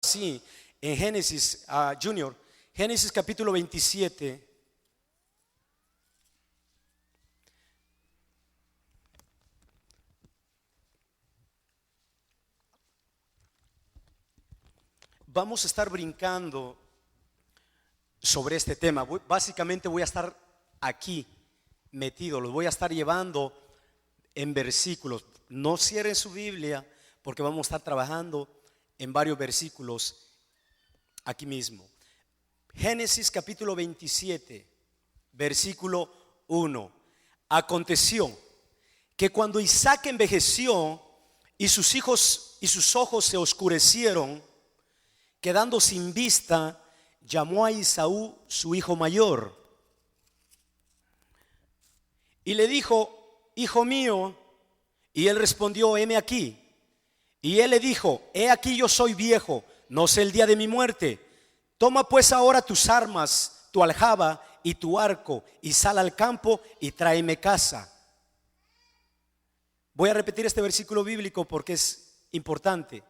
Sí, en Génesis, Junior, Génesis capítulo 27. Vamos a estar brincando sobre este tema. Básicamente voy a estar aquí metido, los voy a estar llevando en versículos. No cierren su Biblia porque vamos a estar trabajando en varios versículos aquí mismo. Génesis capítulo 27, versículo 1. Aconteció que cuando Isaac envejeció y sus ojos se oscurecieron, quedando sin vista, llamó a Esaú su hijo mayor y le dijo: hijo mío. Y él respondió: heme aquí. Y él le dijo: he aquí, yo soy viejo, no sé el día de mi muerte. Toma pues ahora tus armas, tu aljaba y tu arco, y sal al campo y tráeme caza. Voy a repetir este versículo bíblico porque es importante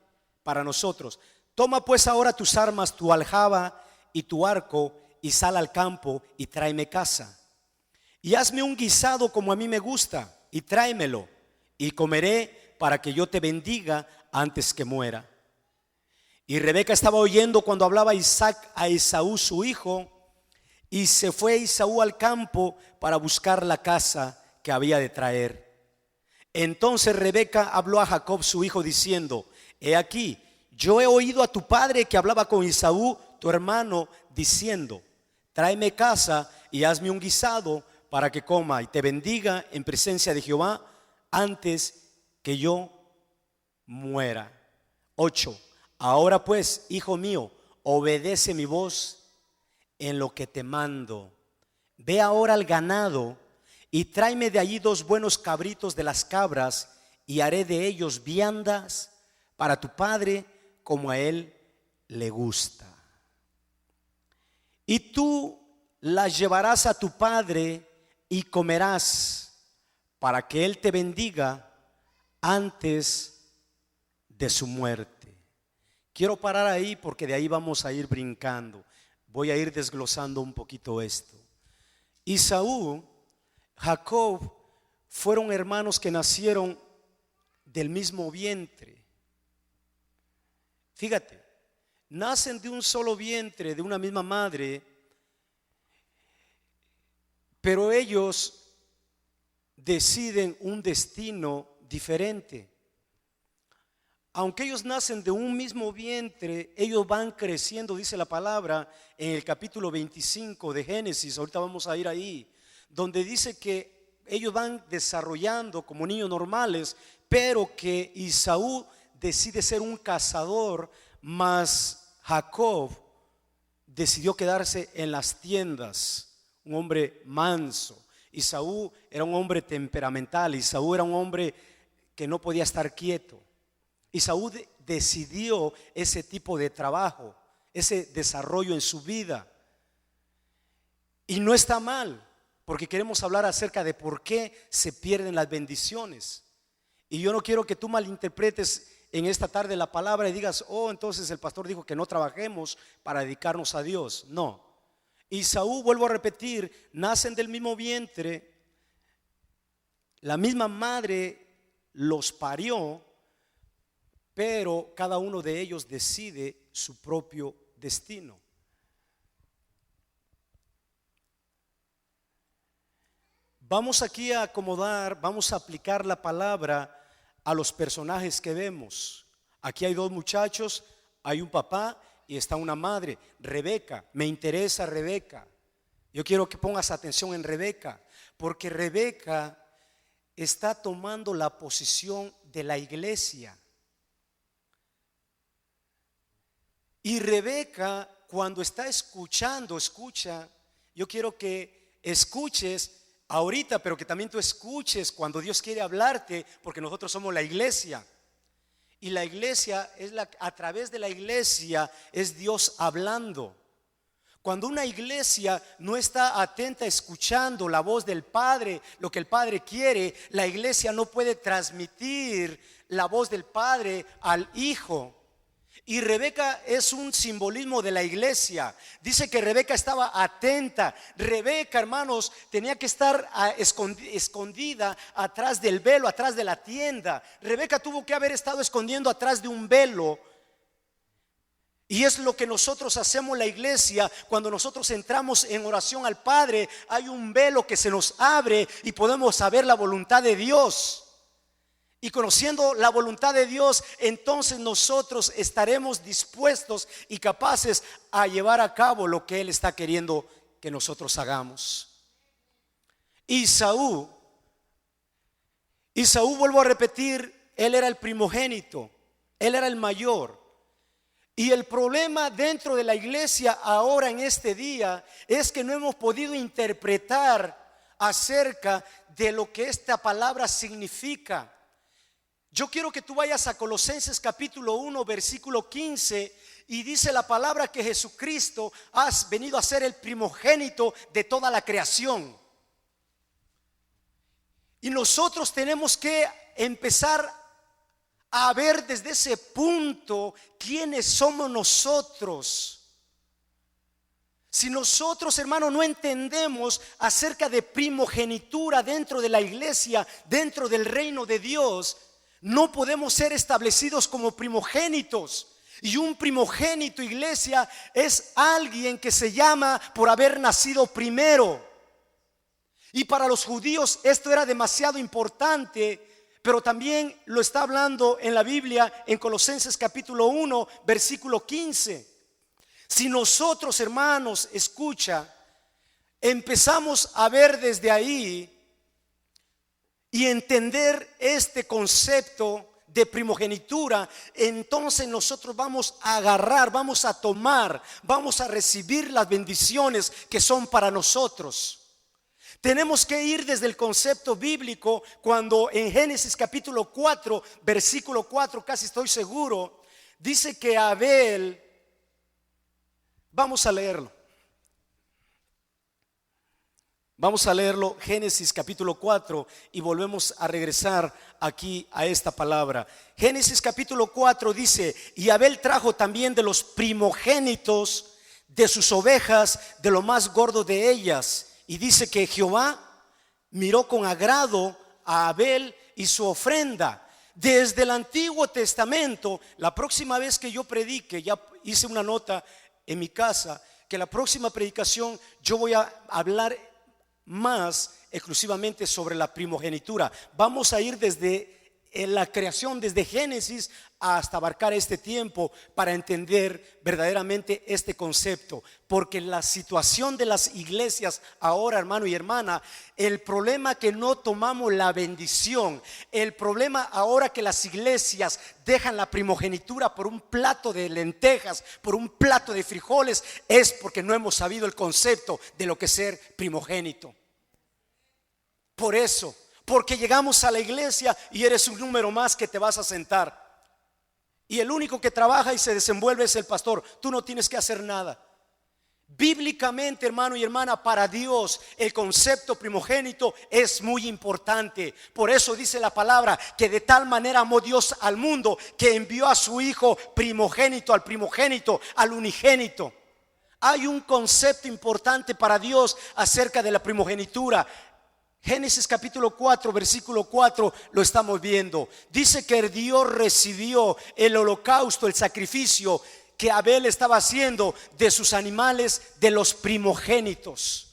para nosotros. Toma pues ahora tus armas, tu aljaba y tu arco, y sal al campo y tráeme caza. Y hazme un guisado como a mí me gusta, y tráemelo, y comeré para que yo te bendiga antes que muera. Y Rebeca estaba oyendo cuando hablaba Isaac a Esaú su hijo, y se fue Esaú al campo para buscar la caza que había de traer. Entonces Rebeca habló a Jacob su hijo diciendo: he aquí, yo he oído a tu padre que hablaba con Esaú tu hermano diciendo: tráeme caza y hazme un guisado para que coma y te bendiga en presencia de Jehová antes que yo muera. 8. Ahora pues, hijo mío, obedece mi voz en lo que te mando. Ve ahora al ganado y tráeme de allí 2 buenos cabritos de las cabras, y haré de ellos viandas para tu padre como a él le gusta. Y tú las llevarás a tu padre y comerás para que él te bendiga antes de su muerte. Quiero parar ahí porque de ahí vamos a ir brincando. Voy a ir desglosando un poquito esto. Esaú, Jacob fueron hermanos que nacieron del mismo vientre. Fíjate, nacen de un solo vientre, de una misma madre, pero ellos deciden un destino diferente. Aunque ellos nacen de un mismo vientre, ellos van creciendo, dice la palabra en el capítulo 25 de Génesis. Ahorita vamos a ir ahí, donde dice que ellos van desarrollando como niños normales, pero que Esaú decide ser un cazador, mas Jacob decidió quedarse en las tiendas, un hombre manso. Esaú era un hombre temperamental, Esaú era un hombre que no podía estar quieto. Esaú decidió ese tipo de trabajo, ese desarrollo en su vida. Y no está mal, porque queremos hablar acerca de por qué se pierden las bendiciones. Y yo no quiero que tú malinterpretes en esta tarde la palabra y digas: oh, entonces el pastor dijo que no trabajemos para dedicarnos a Dios. No. Esaú, vuelvo a repetir, nacen del mismo vientre, la misma madre los parió, pero cada uno de ellos decide su propio destino. Vamos aquí a acomodar, vamos a aplicar la palabra a los personajes que vemos. Aquí hay 2 muchachos, hay un papá y está una madre. Rebeca, me interesa Rebeca. Yo quiero que pongas atención en Rebeca, porque Rebeca está tomando la posición de la iglesia. Y Rebeca, cuando está escuchando, yo quiero que escuches ahorita, pero que también tú escuches cuando Dios quiere hablarte, porque nosotros somos la iglesia. Y la iglesia a través de la iglesia es Dios hablando. Cuando una iglesia no está atenta escuchando la voz del Padre, lo que el Padre quiere, la iglesia no puede transmitir la voz del Padre al Hijo. Y Rebeca es un simbolismo de la iglesia. Dice que Rebeca estaba atenta. Rebeca, hermanos, tenía que estar escondida atrás del velo, atrás de la tienda. Rebeca tuvo que haber estado escondiendo atrás de un velo. Y es lo que nosotros hacemos en la iglesia. Cuando nosotros entramos en oración al Padre, hay un velo que se nos abre y podemos saber la voluntad de Dios. Y conociendo la voluntad de Dios, entonces nosotros estaremos dispuestos y capaces a llevar a cabo lo que Él está queriendo que nosotros hagamos. Isaú, vuelvo a repetir, él era el primogénito, él era el mayor. Y el problema dentro de la iglesia ahora en este día es que no hemos podido interpretar acerca de lo que esta palabra significa. Yo quiero que tú vayas a Colosenses capítulo 1 versículo 15 y dice la palabra que Jesucristo ha venido a ser el primogénito de toda la creación. Y nosotros tenemos que empezar a ver desde ese punto quiénes somos nosotros. Si nosotros, hermano, no entendemos acerca de primogenitura dentro de la iglesia, dentro del reino de Dios, no podemos ser establecidos como primogénitos. Y un primogénito, iglesia, es alguien que se llama por haber nacido primero. Y para los judíos esto era demasiado importante, pero también lo está hablando en la Biblia en Colosenses capítulo 1 versículo 15. Si nosotros, hermanos, escucha, empezamos a ver desde ahí y entender este concepto de primogenitura, entonces nosotros vamos a agarrar, vamos a tomar, vamos a recibir las bendiciones que son para nosotros. Tenemos que ir desde el concepto bíblico cuando en Génesis capítulo 4 versículo 4, casi estoy seguro, dice que Abel, vamos a leerlo. Vamos a leerlo, Génesis capítulo 4, y volvemos a regresar aquí a esta palabra. Génesis capítulo 4 dice: y Abel trajo también de los primogénitos de sus ovejas, de lo más gordo de ellas. Y dice que Jehová miró con agrado a Abel y su ofrenda. Desde el Antiguo Testamento, la próxima vez que yo predique, ya hice una nota en mi casa, que la próxima predicación yo voy a hablar más exclusivamente sobre la primogenitura. Vamos a ir desde la creación, desde Génesis hasta abarcar este tiempo para entender verdaderamente este concepto. Porque la situación de las iglesias ahora, hermano y hermana, el problema que no tomamos la bendición, el problema ahora que las iglesias dejan la primogenitura por un plato de lentejas, por un plato de frijoles, es porque no hemos sabido el concepto de lo que es ser primogénito. Por eso, porque llegamos a la iglesia y eres un número más que te vas a sentar. Y el único que trabaja y se desenvuelve es el pastor. Tú no tienes que hacer nada. Bíblicamente, hermano y hermana, para Dios el concepto primogénito es muy importante. Por eso dice la palabra que de tal manera amó Dios al mundo que envió a su hijo primogénito, al unigénito. Hay un concepto importante para Dios acerca de la primogenitura. Génesis capítulo 4 versículo 4 lo estamos viendo. Dice que Dios recibió el holocausto, el sacrificio que Abel estaba haciendo de sus animales, de los primogénitos.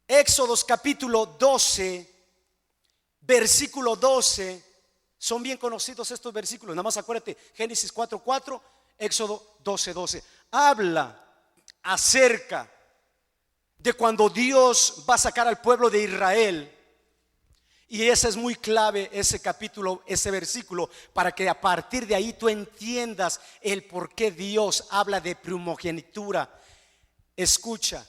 Éxodos capítulo 12 versículo 12. Son bien conocidos estos versículos. Nada más acuérdate, Génesis 4:4, Éxodo 12:12. Habla acerca de cuando Dios va a sacar al pueblo de Israel. Y ese es muy clave, ese capítulo, ese versículo, para que a partir de ahí tú entiendas el por qué Dios habla de primogenitura. Escucha,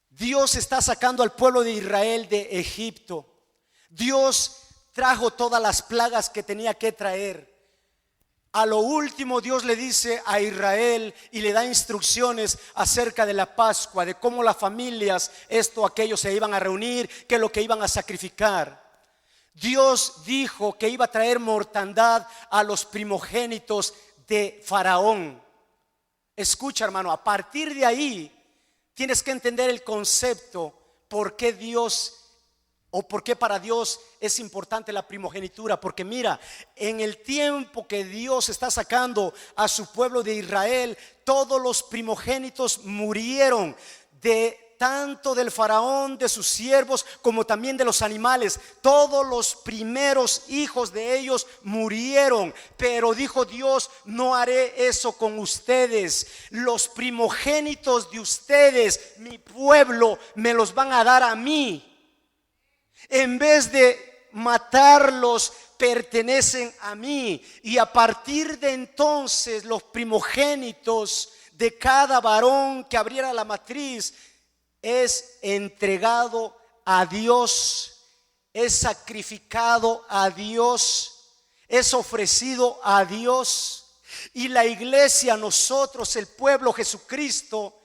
Dios está sacando al pueblo de Israel de Egipto. Dios trajo todas las plagas que tenía que traer. A lo último Dios le dice a Israel y le da instrucciones acerca de la Pascua, de cómo las familias, aquello se iban a reunir, qué es lo que iban a sacrificar. Dios dijo que iba a traer mortandad a los primogénitos de Faraón. Escucha, hermano, a partir de ahí tienes que entender el concepto, por qué Dios o por qué para Dios es importante la primogenitura. Porque mira, en el tiempo que Dios está sacando a su pueblo de Israel, todos los primogénitos murieron, tanto del faraón, de sus siervos, como también de los animales. Todos los primeros hijos de ellos murieron. Pero dijo Dios: no haré eso con ustedes. Los primogénitos de ustedes, mi pueblo, me los van a dar a mí. En vez de matarlos, pertenecen a mí. Y a partir de entonces, los primogénitos de cada varón que abriera la matriz es entregado a Dios, es sacrificado a Dios, es ofrecido a Dios. Y la iglesia, nosotros, el pueblo, Jesucristo,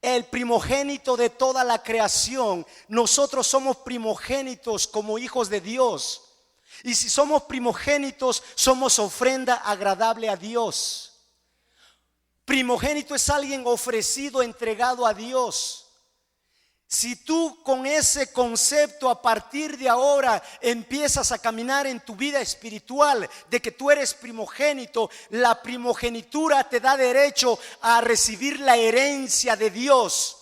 el primogénito de toda la creación, nosotros somos primogénitos como hijos de Dios. Y si somos primogénitos, somos ofrenda agradable a Dios. Primogénito es alguien ofrecido, entregado a Dios. Si tú con ese concepto a partir de ahora empiezas a caminar en tu vida espiritual, de que tú eres primogénito, la primogenitura te da derecho a recibir la herencia de Dios.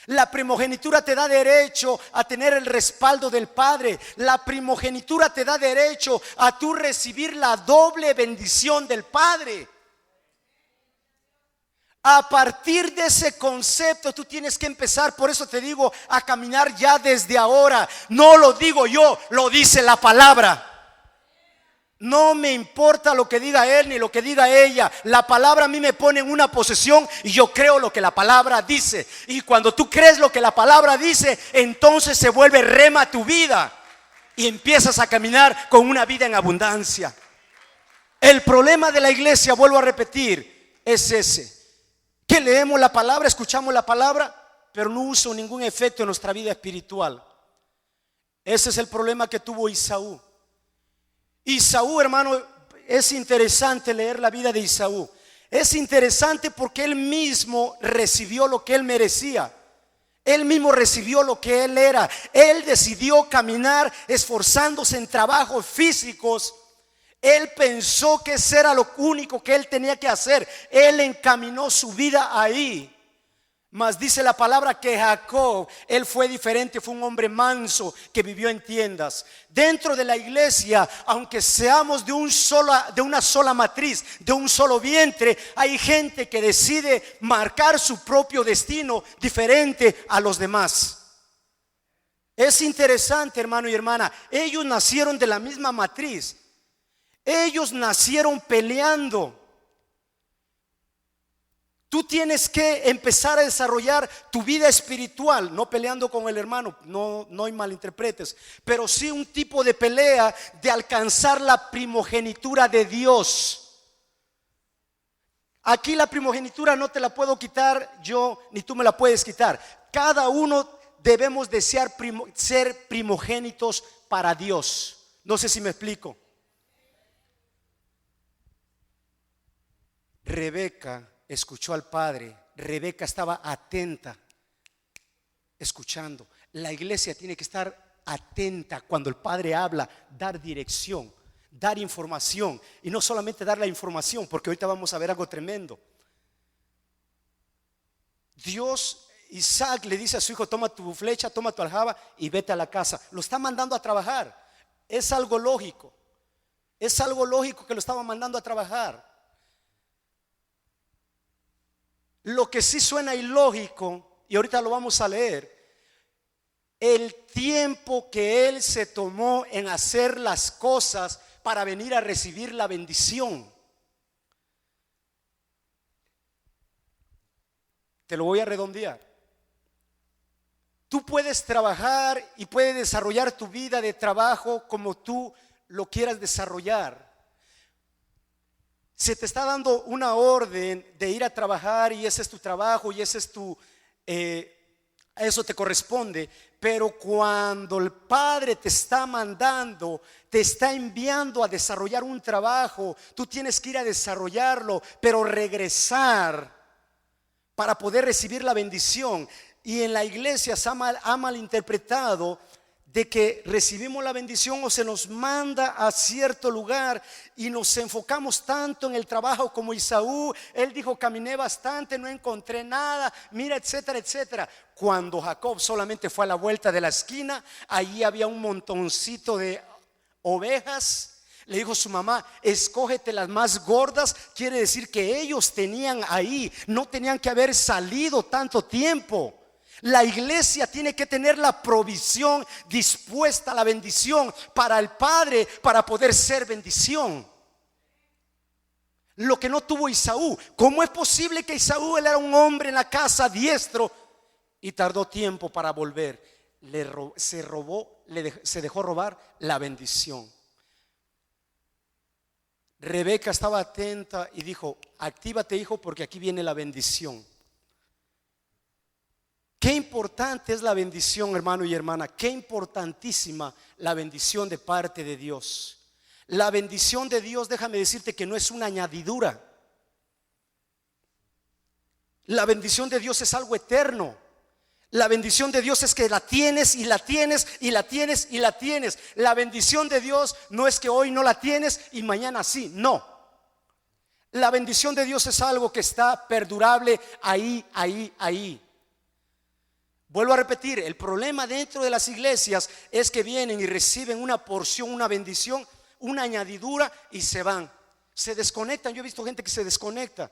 La primogenitura te da derecho a tener el respaldo del Padre. La primogenitura te da derecho a tú recibir la doble bendición del Padre. A partir de ese concepto tú tienes que empezar, por eso te digo, a caminar ya desde ahora. No lo digo yo, lo dice la palabra. No me importa lo que diga él ni lo que diga ella. La palabra a mí me pone en una posición y yo creo lo que la palabra dice. Y cuando tú crees lo que la palabra dice, entonces se vuelve rema tu vida y empiezas a caminar con una vida en abundancia. El problema de la iglesia, vuelvo a repetir, es ese: que leemos la palabra, escuchamos la palabra, pero no usa ningún efecto en nuestra vida espiritual. Ese es el problema que tuvo Isaú. Isaú, hermano, es interesante leer la vida de Isaú. Es interesante porque él mismo recibió lo que él merecía. Él mismo recibió lo que él era. Él decidió caminar esforzándose en trabajos físicos. Él pensó que ese era lo único que él tenía que hacer. Él encaminó su vida ahí. Mas dice la palabra que Jacob, él fue diferente, fue un hombre manso que vivió en tiendas. Dentro de la iglesia, aunque seamos de una sola matriz, de un solo vientre, hay gente que decide marcar su propio destino diferente a los demás. Es interesante, hermano y hermana, ellos nacieron de la misma matriz. Ellos nacieron peleando. Tú tienes que empezar a desarrollar tu vida espiritual, no peleando con el hermano, no malinterpretes, pero sí un tipo de pelea de alcanzar la primogenitura de Dios. Aquí la primogenitura no te la puedo quitar yo, ni tú me la puedes quitar. Cada uno debemos desear ser primogénitos para Dios. No sé si me explico. Rebeca escuchó al padre. Rebeca estaba atenta, escuchando. La iglesia tiene que estar atenta cuando el padre habla, dar dirección, dar información. Y no solamente dar la información, porque ahorita vamos a ver algo tremendo. Isaac le dice a su hijo: toma tu flecha, toma tu aljaba y vete a la casa. Lo está mandando a trabajar. Es algo lógico. Es algo lógico que lo estaba mandando a trabajar. Lo que sí suena ilógico, y ahorita lo vamos a leer, el tiempo que él se tomó en hacer las cosas para venir a recibir la bendición. Te lo voy a redondear. Tú puedes trabajar y puedes desarrollar tu vida de trabajo como tú lo quieras desarrollar. Se te está dando una orden de ir a trabajar y ese es tu trabajo y ese es tu a eso te corresponde. Pero cuando el Padre te está mandando, te está enviando a desarrollar un trabajo, tú tienes que ir a desarrollarlo, pero regresar para poder recibir la bendición. Y en la iglesia se ha malinterpretado de que recibimos la bendición o se nos manda a cierto lugar y nos enfocamos tanto en el trabajo como Isaú. Él dijo: caminé bastante, no encontré nada, mira, etcétera, etcétera. Cuando Jacob solamente fue a la vuelta de la esquina, allí había un montoncito de ovejas. Le dijo su mamá: escógete las más gordas. Quiere decir que ellos tenían ahí, no tenían que haber salido tanto tiempo. La iglesia tiene que tener la provisión dispuesta a la bendición para el Padre, para poder ser bendición. Lo que no tuvo Isaú. ¿Cómo es posible que Isaú, él era un hombre en la casa diestro, y tardó tiempo para volver? Se dejó robar la bendición. Rebeca estaba atenta y dijo: actívate, hijo, porque aquí viene la bendición. Qué importante es la bendición, hermano y hermana. Qué importantísima la bendición de parte de Dios. La bendición de Dios, déjame decirte que no es una añadidura. La bendición de Dios es algo eterno. La bendición de Dios es que la tienes y la tienes y la tienes y la tienes. La bendición de Dios no es que hoy no la tienes y mañana sí. No. La bendición de Dios es algo que está perdurable ahí, ahí, ahí. Vuelvo a repetir, el problema dentro de las iglesias es que vienen y reciben una porción, una bendición, una añadidura y se van. Se desconectan. Yo he visto gente que se desconecta.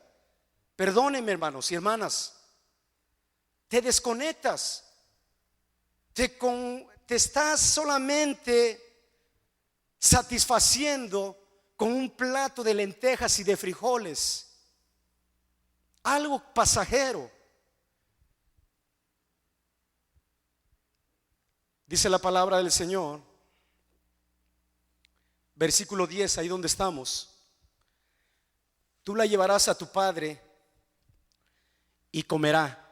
Perdónenme, hermanos y hermanas. Te desconectas. Te estás solamente satisfaciendo con un plato de lentejas y de frijoles. Algo pasajero. Dice la palabra del Señor, versículo 10, ahí donde estamos: tú la llevarás a tu padre y comerá,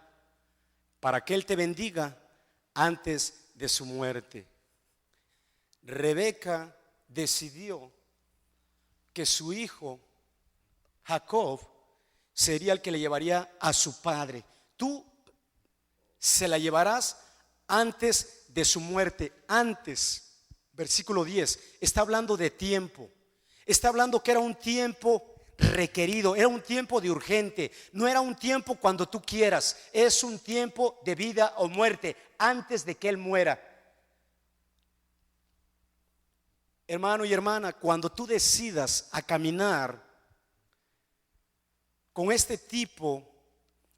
para que él te bendiga antes de su muerte. Rebeca decidió que su hijo Jacob sería el que le llevaría a su padre. Tú se la llevarás antes de su muerte. Antes, versículo 10, está hablando de tiempo. Está hablando que era un tiempo requerido, era un tiempo de urgente. No era un tiempo cuando tú quieras, es un tiempo de vida o muerte, antes de que él muera. Hermano y hermana, cuando tú decidas a caminar con este tipo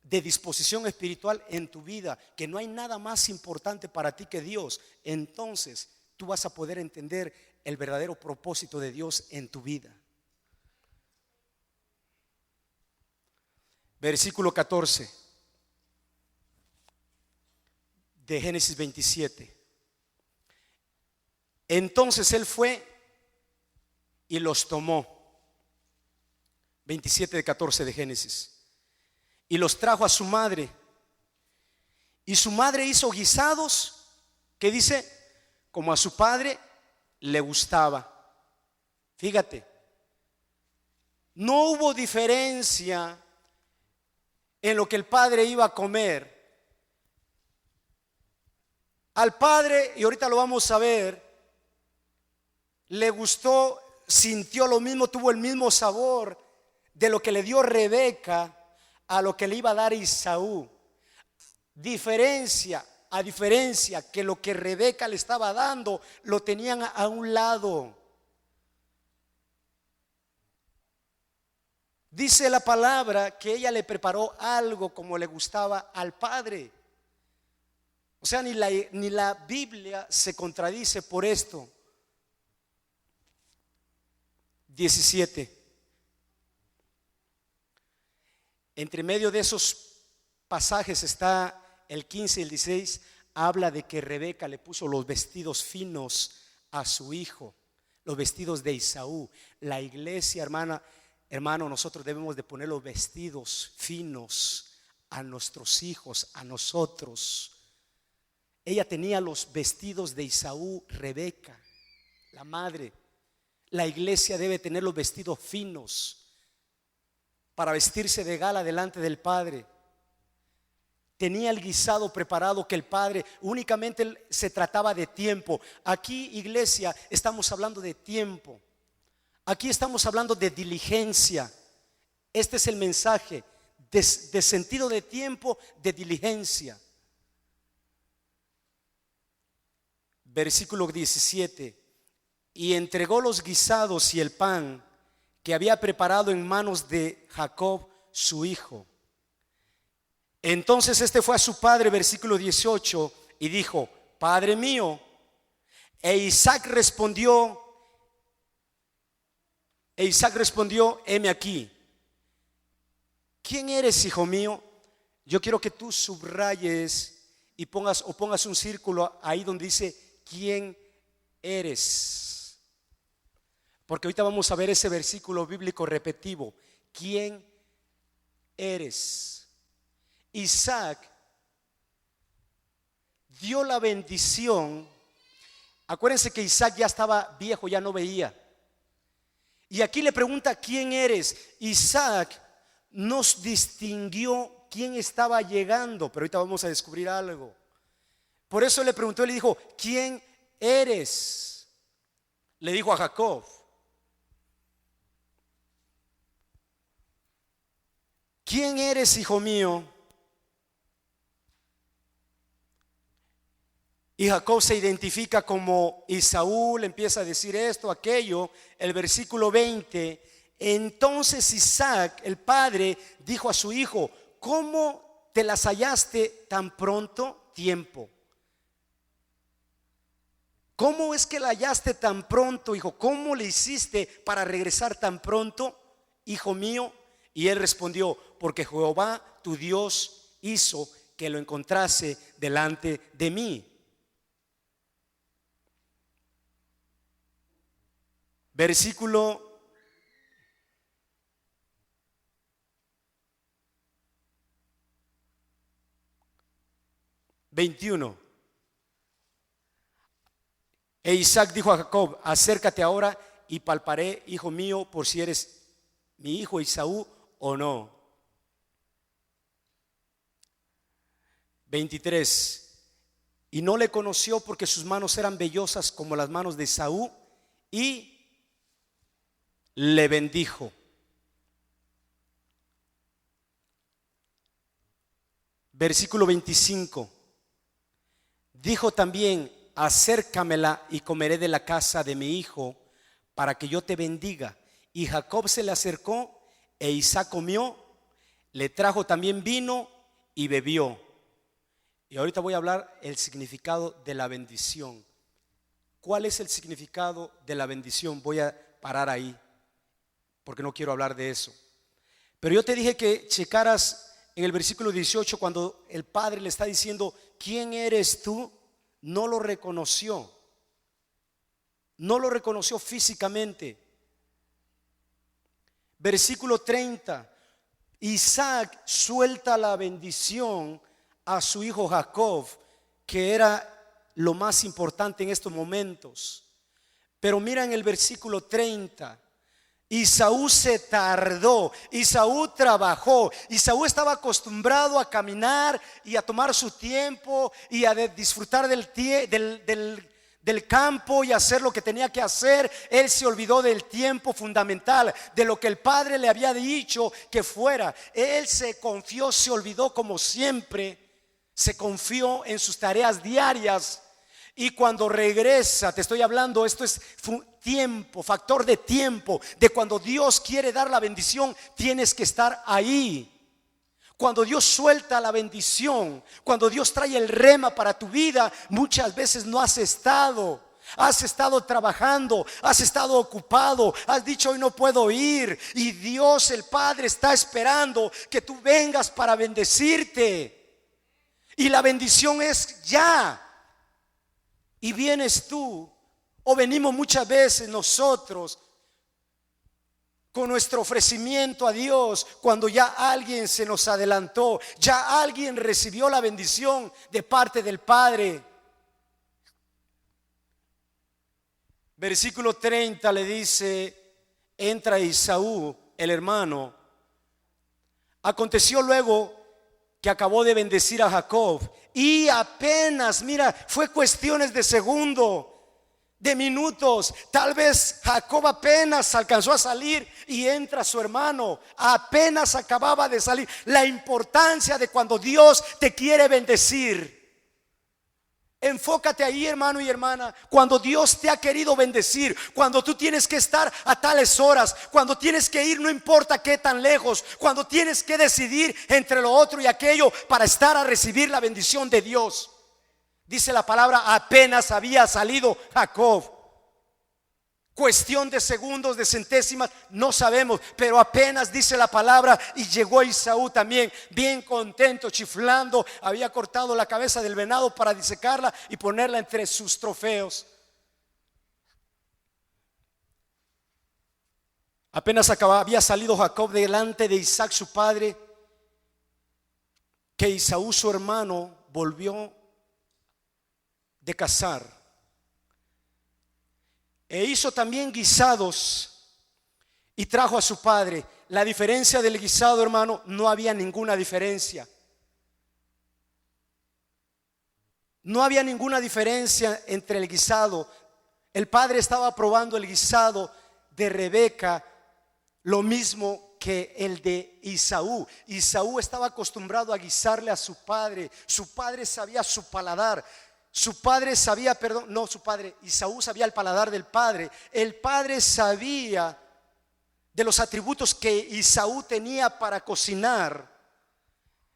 de disposición espiritual en tu vida, que no hay nada más importante para ti que Dios, entonces tú vas a poder entender el verdadero propósito de Dios en tu vida. Versículo 14 de Génesis 27. Entonces él fue y los tomó. 27 de 14 de Génesis. Y los trajo a su madre. Y su madre hizo guisados, que dice, como a su padre le gustaba. Fíjate, no hubo diferencia en lo que el padre iba a comer. Al padre, y ahorita lo vamos a ver, le gustó, sintió lo mismo, tuvo el mismo sabor de lo que le dio Rebeca a lo que le iba a dar Isaú. A diferencia que lo que Rebeca le estaba dando lo tenían a un lado. Dice la palabra que ella le preparó algo como le gustaba al padre. O sea, ni la Biblia se contradice por esto. 17. Entre medio de esos pasajes está el 15 y el 16. Habla de que Rebeca le puso los vestidos finos a su hijo, los vestidos de Isaú. La iglesia, hermano, nosotros debemos de poner los vestidos finos a nuestros hijos, a nosotros. ella tenía los vestidos de Esaú, Rebeca, la madre. La iglesia debe tener los vestidos finos para vestirse de gala delante del Padre. Tenía el guisado preparado que el Padre, únicamente se trataba de tiempo. Aquí, iglesia, estamos hablando de tiempo. Aquí estamos hablando de diligencia. Este es el mensaje de sentido de tiempo, de diligencia. Versículo 17. Y entregó los guisados y el pan que había preparado en manos de Jacob su hijo. Entonces este fue a su padre, versículo 18, y dijo: Padre mío. E Isaac respondió, heme aquí. ¿Quién eres, hijo mío? Yo quiero que tú subrayes y pongas un círculo ahí donde dice ¿quién eres? Porque ahorita vamos a ver ese versículo bíblico repetitivo. ¿Quién eres? Isaac dio la bendición. Acuérdense que Isaac ya estaba viejo, ya no veía. Y aquí le pregunta ¿quién eres? Isaac nos distinguió quién estaba llegando, pero ahorita vamos a descubrir algo. Por eso le preguntó y le dijo: ¿quién eres? Le dijo a Jacob. ¿Quién eres, hijo mío? Y Jacob se identifica como Esaú, le empieza a decir esto, aquello. El versículo 20. Entonces Isaac, el padre, dijo a su hijo: ¿cómo te las hallaste tan pronto? Tiempo. ¿Cómo es que la hallaste tan pronto, hijo? ¿Cómo le hiciste para regresar tan pronto, hijo mío? Y él respondió: porque Jehová tu Dios hizo que lo encontrase delante de mí. Versículo 21. E Isaac dijo a Jacob: acércate ahora y palparé, hijo mío, por si eres mi hijo Esaú o no. 23. Y no le conoció porque sus manos eran vellosas como las manos de Esaú, y le bendijo. Versículo 25. Dijo también: acércamela y comeré de la casa de mi hijo, para que yo te bendiga. Y Jacob se le acercó e Isaac comió, le trajo también vino y bebió. Y ahorita voy a hablar el significado de la bendición. ¿Cuál es el significado de la bendición? Voy a parar ahí porque no quiero hablar de eso. Pero yo te dije que checaras en el versículo 18 cuando el padre le está diciendo: ¿quién eres tú? No lo reconoció. No lo reconoció físicamente. Versículo 30. Isaac suelta la bendición a su hijo Jacob, que era lo más importante en estos momentos. Pero mira en el versículo 30. Esaú se tardó, Esaú trabajó, Esaú estaba acostumbrado a caminar y a tomar su tiempo y a disfrutar del campo y hacer lo que tenía que hacer. Él se olvidó del tiempo fundamental, de lo que el padre le había dicho que fuera. Él se confió, se olvidó, como siempre, se confió en sus tareas diarias. Y cuando regresa, te estoy hablando, esto es tiempo, factor de tiempo, de cuando Dios quiere dar la bendición, tienes que estar ahí. Cuando Dios suelta la bendición, cuando Dios trae el rema para tu vida, muchas veces no has estado. Has estado trabajando, has estado ocupado, has dicho: hoy no puedo ir. Y Dios el Padre está esperando que tú vengas para bendecirte. Y la bendición es ya. Y vienes tú, o venimos muchas veces nosotros con nuestro ofrecimiento a Dios, cuando ya alguien se nos adelantó, ya alguien recibió la bendición de parte del Padre. Versículo 30 le dice: entra Esaú, el hermano. Aconteció luego que acabó de bendecir a Jacob, y apenas, mira, fue cuestiones de segundo, de minutos. Tal vez Jacob apenas alcanzó a salir y entra su hermano, apenas acababa de salir. La importancia de cuando Dios te quiere bendecir. Enfócate ahí, hermano y hermana. Cuando Dios te ha querido bendecir, cuando tú tienes que estar a tales horas, cuando tienes que ir no importa qué tan lejos, cuando tienes que decidir entre lo otro y aquello para estar a recibir la bendición de Dios. Dice la palabra: apenas había salido Jacob. Cuestión de segundos, de centésimas, no sabemos, pero apenas, dice la palabra, y llegó Esaú también, bien contento, chiflando. Había cortado la cabeza del venado para disecarla y ponerla entre sus trofeos. Apenas había salido Jacob delante de Isaac su padre, que Esaú su hermano volvió de cazar. E hizo también guisados y trajo a su padre. La diferencia del guisado, hermano, no había ninguna diferencia. No había ninguna diferencia entre el guisado. El padre estaba probando el guisado de Rebeca, lo mismo que el de Esaú. Esaú estaba acostumbrado a guisarle a su padre. Su padre sabía su paladar. Su padre sabía, Esaú sabía el paladar del padre. El padre sabía de los atributos que Esaú tenía para cocinar.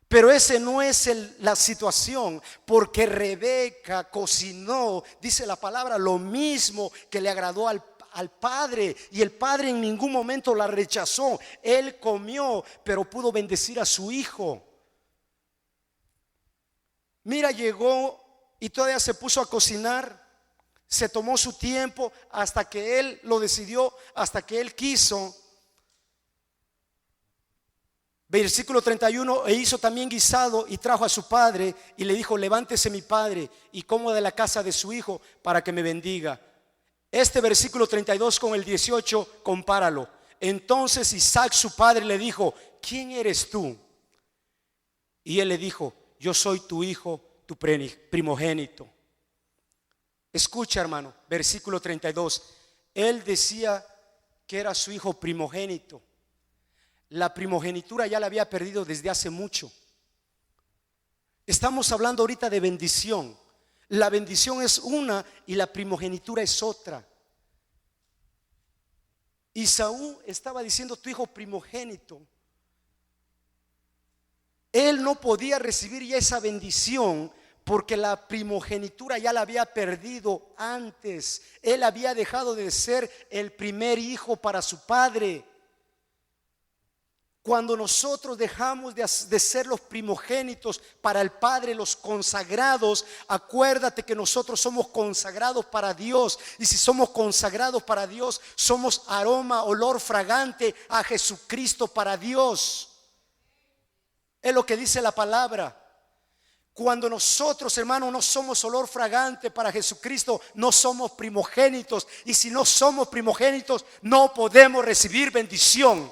Pero ese no es la situación, porque Rebeca cocinó, dice la palabra, lo mismo que le agradó al padre, y el padre en ningún momento la rechazó. Él comió, pero pudo bendecir a su hijo. Mira, llegó y todavía se puso a cocinar. Se tomó su tiempo hasta que él lo decidió, hasta que él quiso. Versículo 31: e hizo también guisado y trajo a su padre y le dijo: levántese mi padre y coma de la casa de su hijo para que me bendiga. Este versículo 32 con el 18, compáralo. Entonces Isaac su padre le dijo: ¿quién eres tú? Y él le dijo: yo soy tu hijo, tu primogénito. Escucha, hermano, versículo 32. Él decía que era su hijo primogénito. La primogenitura ya la había perdido desde hace mucho. Estamos hablando ahorita de bendición. La bendición es una y la primogenitura es otra. Esaú estaba diciendo: tu hijo primogénito. Él no podía recibir ya esa bendición porque la primogenitura ya la había perdido antes. Él había dejado de ser el primer hijo para su padre. Cuando nosotros dejamos de ser los primogénitos para el Padre, los consagrados, acuérdate que nosotros somos consagrados para Dios. Y si somos consagrados para Dios, somos aroma, olor fragante a Jesucristo para Dios. Es lo que dice la palabra. Cuando nosotros, hermanos, no somos olor fragante para Jesucristo, no somos primogénitos. Y si no somos primogénitos, no podemos recibir bendición.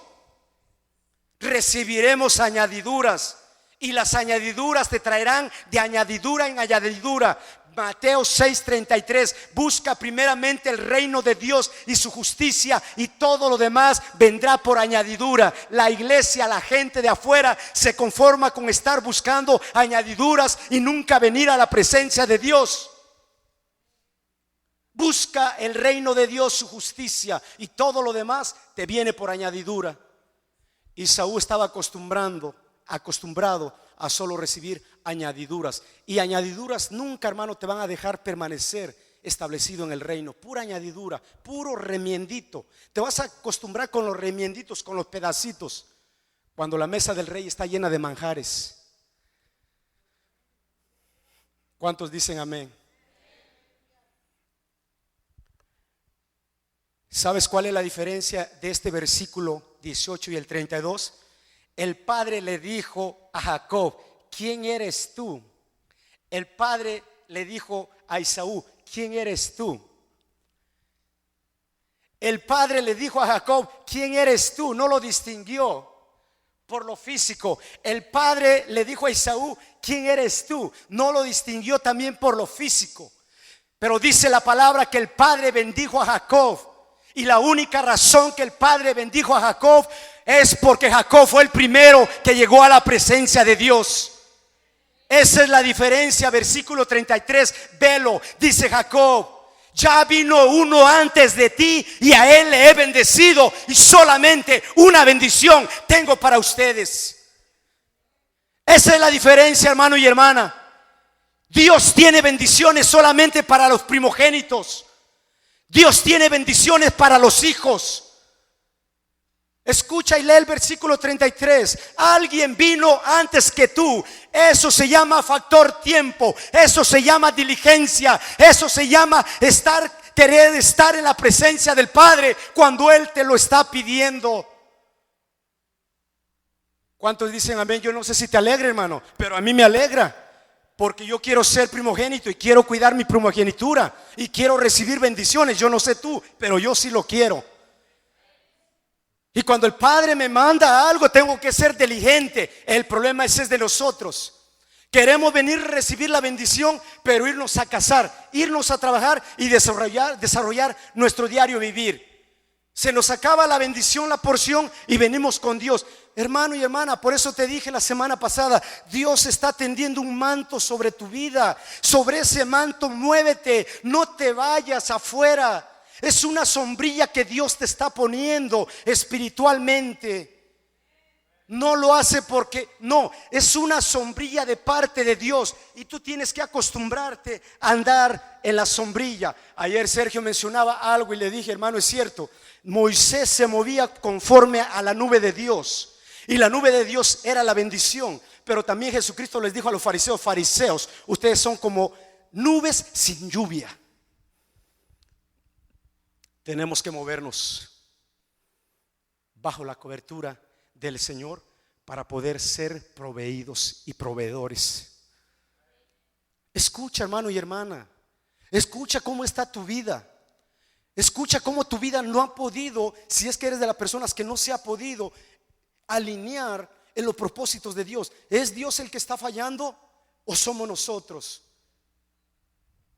Recibiremos añadiduras, y las añadiduras te traerán de añadidura en añadidura. Mateo 6:33: busca primeramente el reino de Dios y su justicia, y todo lo demás vendrá por añadidura. La iglesia, la gente de afuera se conforma con estar buscando añadiduras y nunca venir a la presencia de Dios. Busca el reino de Dios, su justicia, y todo lo demás te viene por añadidura. Esaú estaba acostumbrado a solo recibir añadiduras. Y añadiduras nunca, hermano, te van a dejar permanecer establecido en el reino. Pura añadidura, puro remiendito. Te vas a acostumbrar con los remienditos, con los pedacitos, cuando la mesa del rey está llena de manjares. ¿Cuántos dicen amén? ¿Sabes cuál es la diferencia de este versículo 18 y el 32? El padre le dijo a Jacob: ¿quién eres tú? El padre le dijo a Esaú: ¿quién eres tú? el padre le dijo a Jacob: ¿quién eres tú? No lo distinguió por lo físico. El padre le dijo a Esaú: ¿quién eres tú? No lo distinguió también por lo físico. Pero dice la palabra que el padre bendijo a Jacob. Y la única razón que el padre bendijo a Jacob es porque Jacob fue el primero que llegó a la presencia de Dios. Esa es la diferencia. Versículo 33, velo, dice Jacob: ya vino uno antes de ti y a él le he bendecido, y solamente una bendición tengo para ustedes. Esa es la diferencia, hermano y hermana. Dios tiene bendiciones solamente para los primogénitos. Dios tiene bendiciones para los hijos. Escucha y lee el versículo 33. Alguien vino antes que tú. Eso se llama factor tiempo. Eso se llama diligencia. Eso se llama querer estar en la presencia del Padre cuando Él te lo está pidiendo. ¿Cuántos dicen amén? Yo no sé si te alegra, hermano, pero a mí me alegra, porque yo quiero ser primogénito y quiero cuidar mi primogenitura y quiero recibir bendiciones. Yo no sé tú, pero yo sí lo quiero. Y cuando el Padre me manda algo, tengo que ser diligente. El problema es de nosotros. Queremos venir a recibir la bendición, pero irnos a casar, irnos a trabajar y desarrollar nuestro diario vivir. Se nos acaba la bendición, la porción, y venimos con Dios. Hermano y hermana, por eso te dije la semana pasada: Dios está tendiendo un manto sobre tu vida. Sobre ese manto muévete, no te vayas afuera. Es una sombrilla que Dios te está poniendo espiritualmente. No lo hace porque no, es una sombrilla de parte de Dios, y tú tienes que acostumbrarte a andar en la sombrilla. Ayer Sergio mencionaba algo y le dije: hermano, es cierto. Moisés se movía conforme a la nube de Dios, y la nube de Dios era la bendición. Pero también Jesucristo les dijo a los fariseos: fariseos, ustedes son como nubes sin lluvia. Tenemos que movernos bajo la cobertura del Señor para poder ser proveídos y proveedores. Escucha, hermano y hermana, escucha cómo está tu vida. Escucha cómo tu vida no ha podido, si es que eres de las personas que no se ha podido alinear en los propósitos de Dios. ¿Es Dios el que está fallando o somos nosotros?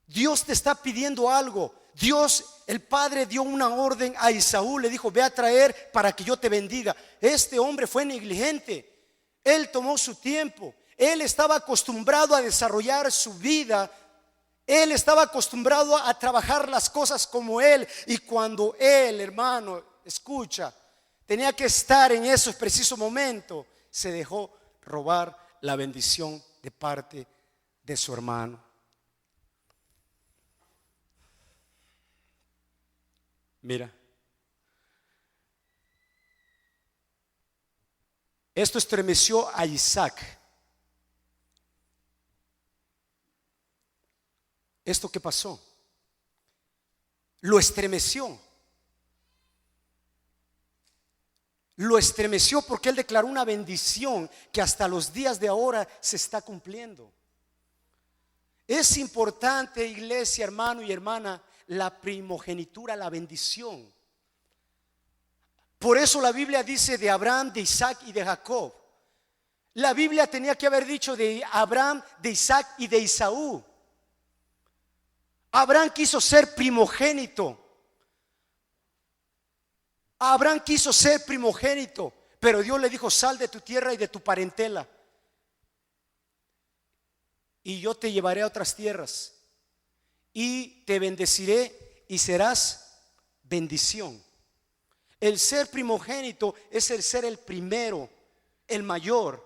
Dios te está pidiendo algo. Dios, el Padre, dio una orden a Esaú, le dijo: ve a traer para que yo te bendiga. Este hombre fue negligente. Él tomó su tiempo. Él estaba acostumbrado a desarrollar su vida. Él estaba acostumbrado a trabajar las cosas como él. Y cuando él, hermano, escucha, tenía que estar en esos precisos momentos, se dejó robar la bendición de parte de su hermano. Mira, esto estremeció a Isaac. ¿Esto qué pasó? Lo estremeció. Lo estremeció porque él declaró una bendición que hasta los días de ahora se está cumpliendo. Es importante, iglesia, hermano y hermana, la primogenitura, la bendición. Por eso la Biblia dice de Abraham, de Isaac y de Jacob. La Biblia tenía que haber dicho de Abraham, de Isaac y de Esaú. Abraham quiso ser primogénito. Abraham quiso ser primogénito, pero Dios le dijo: sal de tu tierra y de tu parentela, y yo te llevaré a otras tierras, y te bendeciré y serás bendición. El ser primogénito es el ser el primero, el mayor.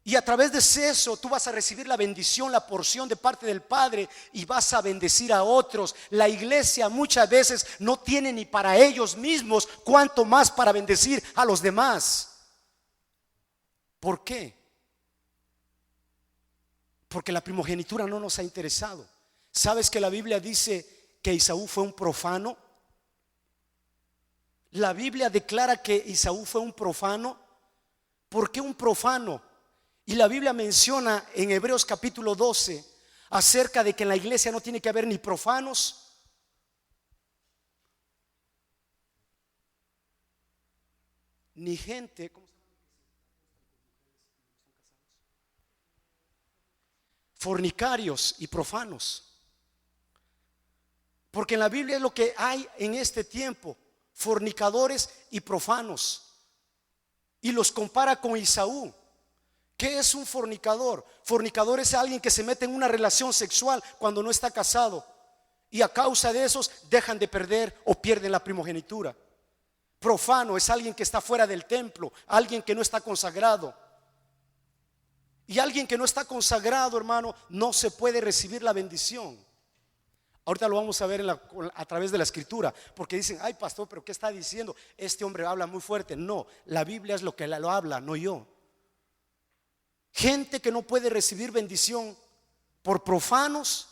Y a través de eso tú vas a recibir la bendición, la porción de parte del Padre, y vas a bendecir a otros. La iglesia muchas veces no tiene ni para ellos mismos, cuanto más para bendecir a los demás. ¿Por qué? Porque la primogenitura no nos ha interesado. ¿Sabes que la Biblia dice que Esaú fue un profano? La Biblia declara que Esaú fue un profano. ¿Por qué un profano? Y la Biblia menciona en Hebreos capítulo 12 acerca de que en la iglesia no tiene que haber ni profanos ni gente, ¿cómo se llama? Fornicarios y profanos. Porque en la Biblia es lo que hay en este tiempo, fornicadores y profanos. Y los compara con Esaú. ¿Qué es un fornicador? Fornicador es alguien que se mete en una relación sexual cuando no está casado, y a causa de esos dejan de perder o pierden la primogenitura. Profano es alguien que está fuera del templo, alguien que no está consagrado. Y alguien que no está consagrado, hermano, no se puede recibir la bendición. Ahorita lo vamos a ver a través de la escritura, porque dicen, ay pastor, pero ¿qué está diciendo? Este hombre habla muy fuerte. No, la Biblia es lo que lo habla, no yo. Gente que no puede recibir bendición por profanos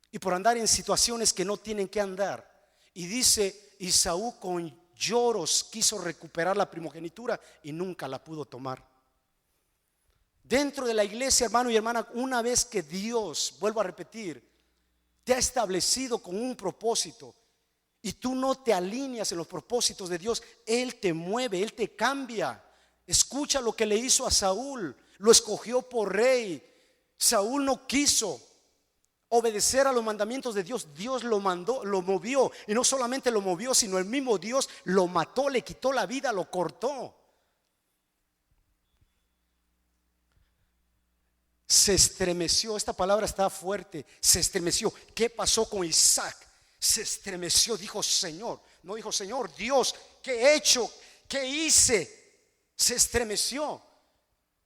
y por andar en situaciones que no tienen que andar. Y dice, Esaú con lloros quiso recuperar la primogenitura y nunca la pudo tomar. Dentro de la iglesia, hermano y hermana, una vez que Dios, vuelvo a repetir, te ha establecido con un propósito y tú no te alineas en los propósitos de Dios, Él te mueve, Él te cambia. Escucha lo que le hizo a Saúl, lo escogió por rey. Saúl no quiso obedecer a los mandamientos de Dios. Dios lo mandó, lo movió, y no solamente lo movió, sino el mismo Dios lo mató, le quitó la vida, lo cortó. Se estremeció, esta palabra está fuerte, se estremeció. ¿Qué pasó con Isaac? Se estremeció, dijo Señor, no dijo Señor Dios, ¿qué he hecho? ¿Qué hice? Se estremeció.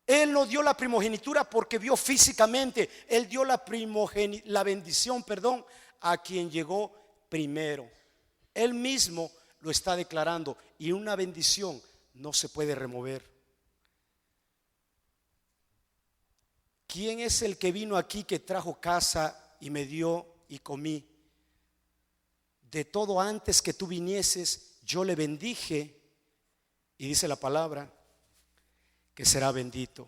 Él no dio la primogenitura porque vio físicamente, él dio la bendición, a quien llegó primero. Él mismo lo está declarando, y una bendición no se puede remover. ¿Quién es el que vino aquí que trajo casa y me dio y comí? De todo antes que tú vinieses, yo le bendije, y dice la palabra que será bendito.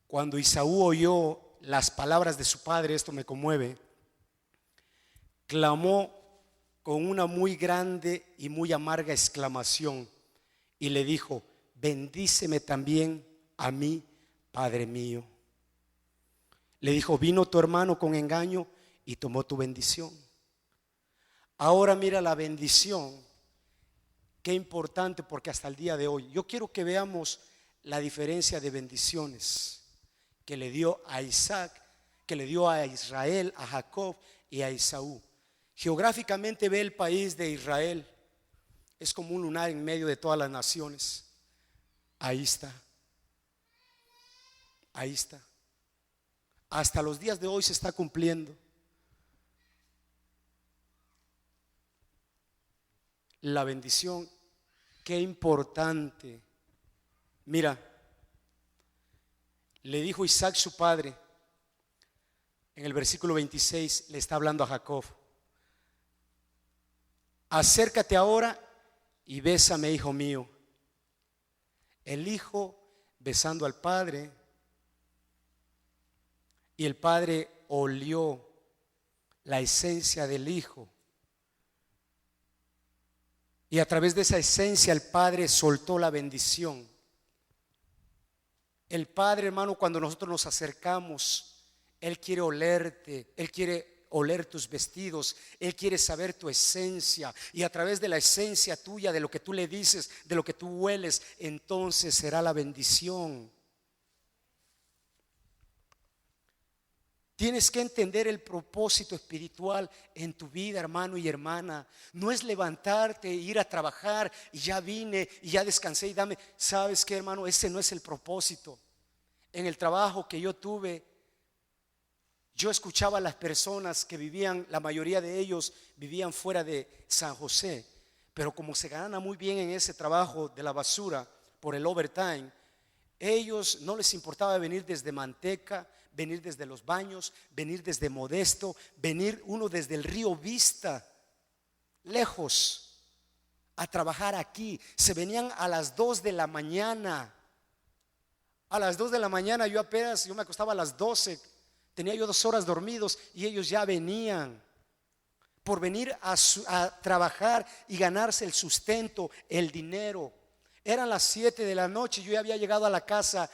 Cuando Esaú oyó las palabras de su padre, esto me conmueve, clamó con una muy grande y muy amarga exclamación y le dijo: bendíceme también a mí, Padre mío. Le dijo: vino tu hermano con engaño y tomó tu bendición. Ahora mira la bendición, qué importante, porque hasta el día de hoy yo quiero que veamos la diferencia de bendiciones que le dio a Isaac, que le dio a Israel, a Jacob y a Esaú. Geográficamente ve el país de Israel, es como un lunar en medio de todas las naciones. Ahí está, ahí está. Hasta los días de hoy se está cumpliendo. La bendición, qué importante. Mira, le dijo Isaac su padre, en el versículo 26 le está hablando a Jacob: acércate ahora y bésame, hijo mío. El hijo besando al padre, y el padre olió la esencia del hijo, y a través de esa esencia el padre soltó la bendición. El Padre, hermano, cuando nosotros nos acercamos, Él quiere olerte, Él quiere oler tus vestidos, Él quiere saber tu esencia, y a través de la esencia tuya, de lo que tú le dices, de lo que tú hueles, entonces será la bendición. Tienes que entender el propósito espiritual en tu vida, hermano y hermana. No es levantarte, ir a trabajar y ya vine y ya descansé y dame. ¿Sabes qué, hermano? Ese no es el propósito. En el trabajo que yo tuve, yo escuchaba a las personas que vivían, la mayoría de ellos vivían fuera de San José, pero como se gana muy bien en ese trabajo de la basura por el overtime, ellos no les importaba venir desde Manteca, venir desde Los Baños, venir desde Modesto, venir uno desde el Río Vista, lejos, a trabajar aquí. Se venían a las 2 de la mañana. A las 2 de la mañana yo me acostaba a las 12, tenía yo 2 horas dormidos, y ellos ya venían por venir a trabajar y ganarse el sustento, el dinero. Eran las 7 de la noche, yo ya había llegado a la casa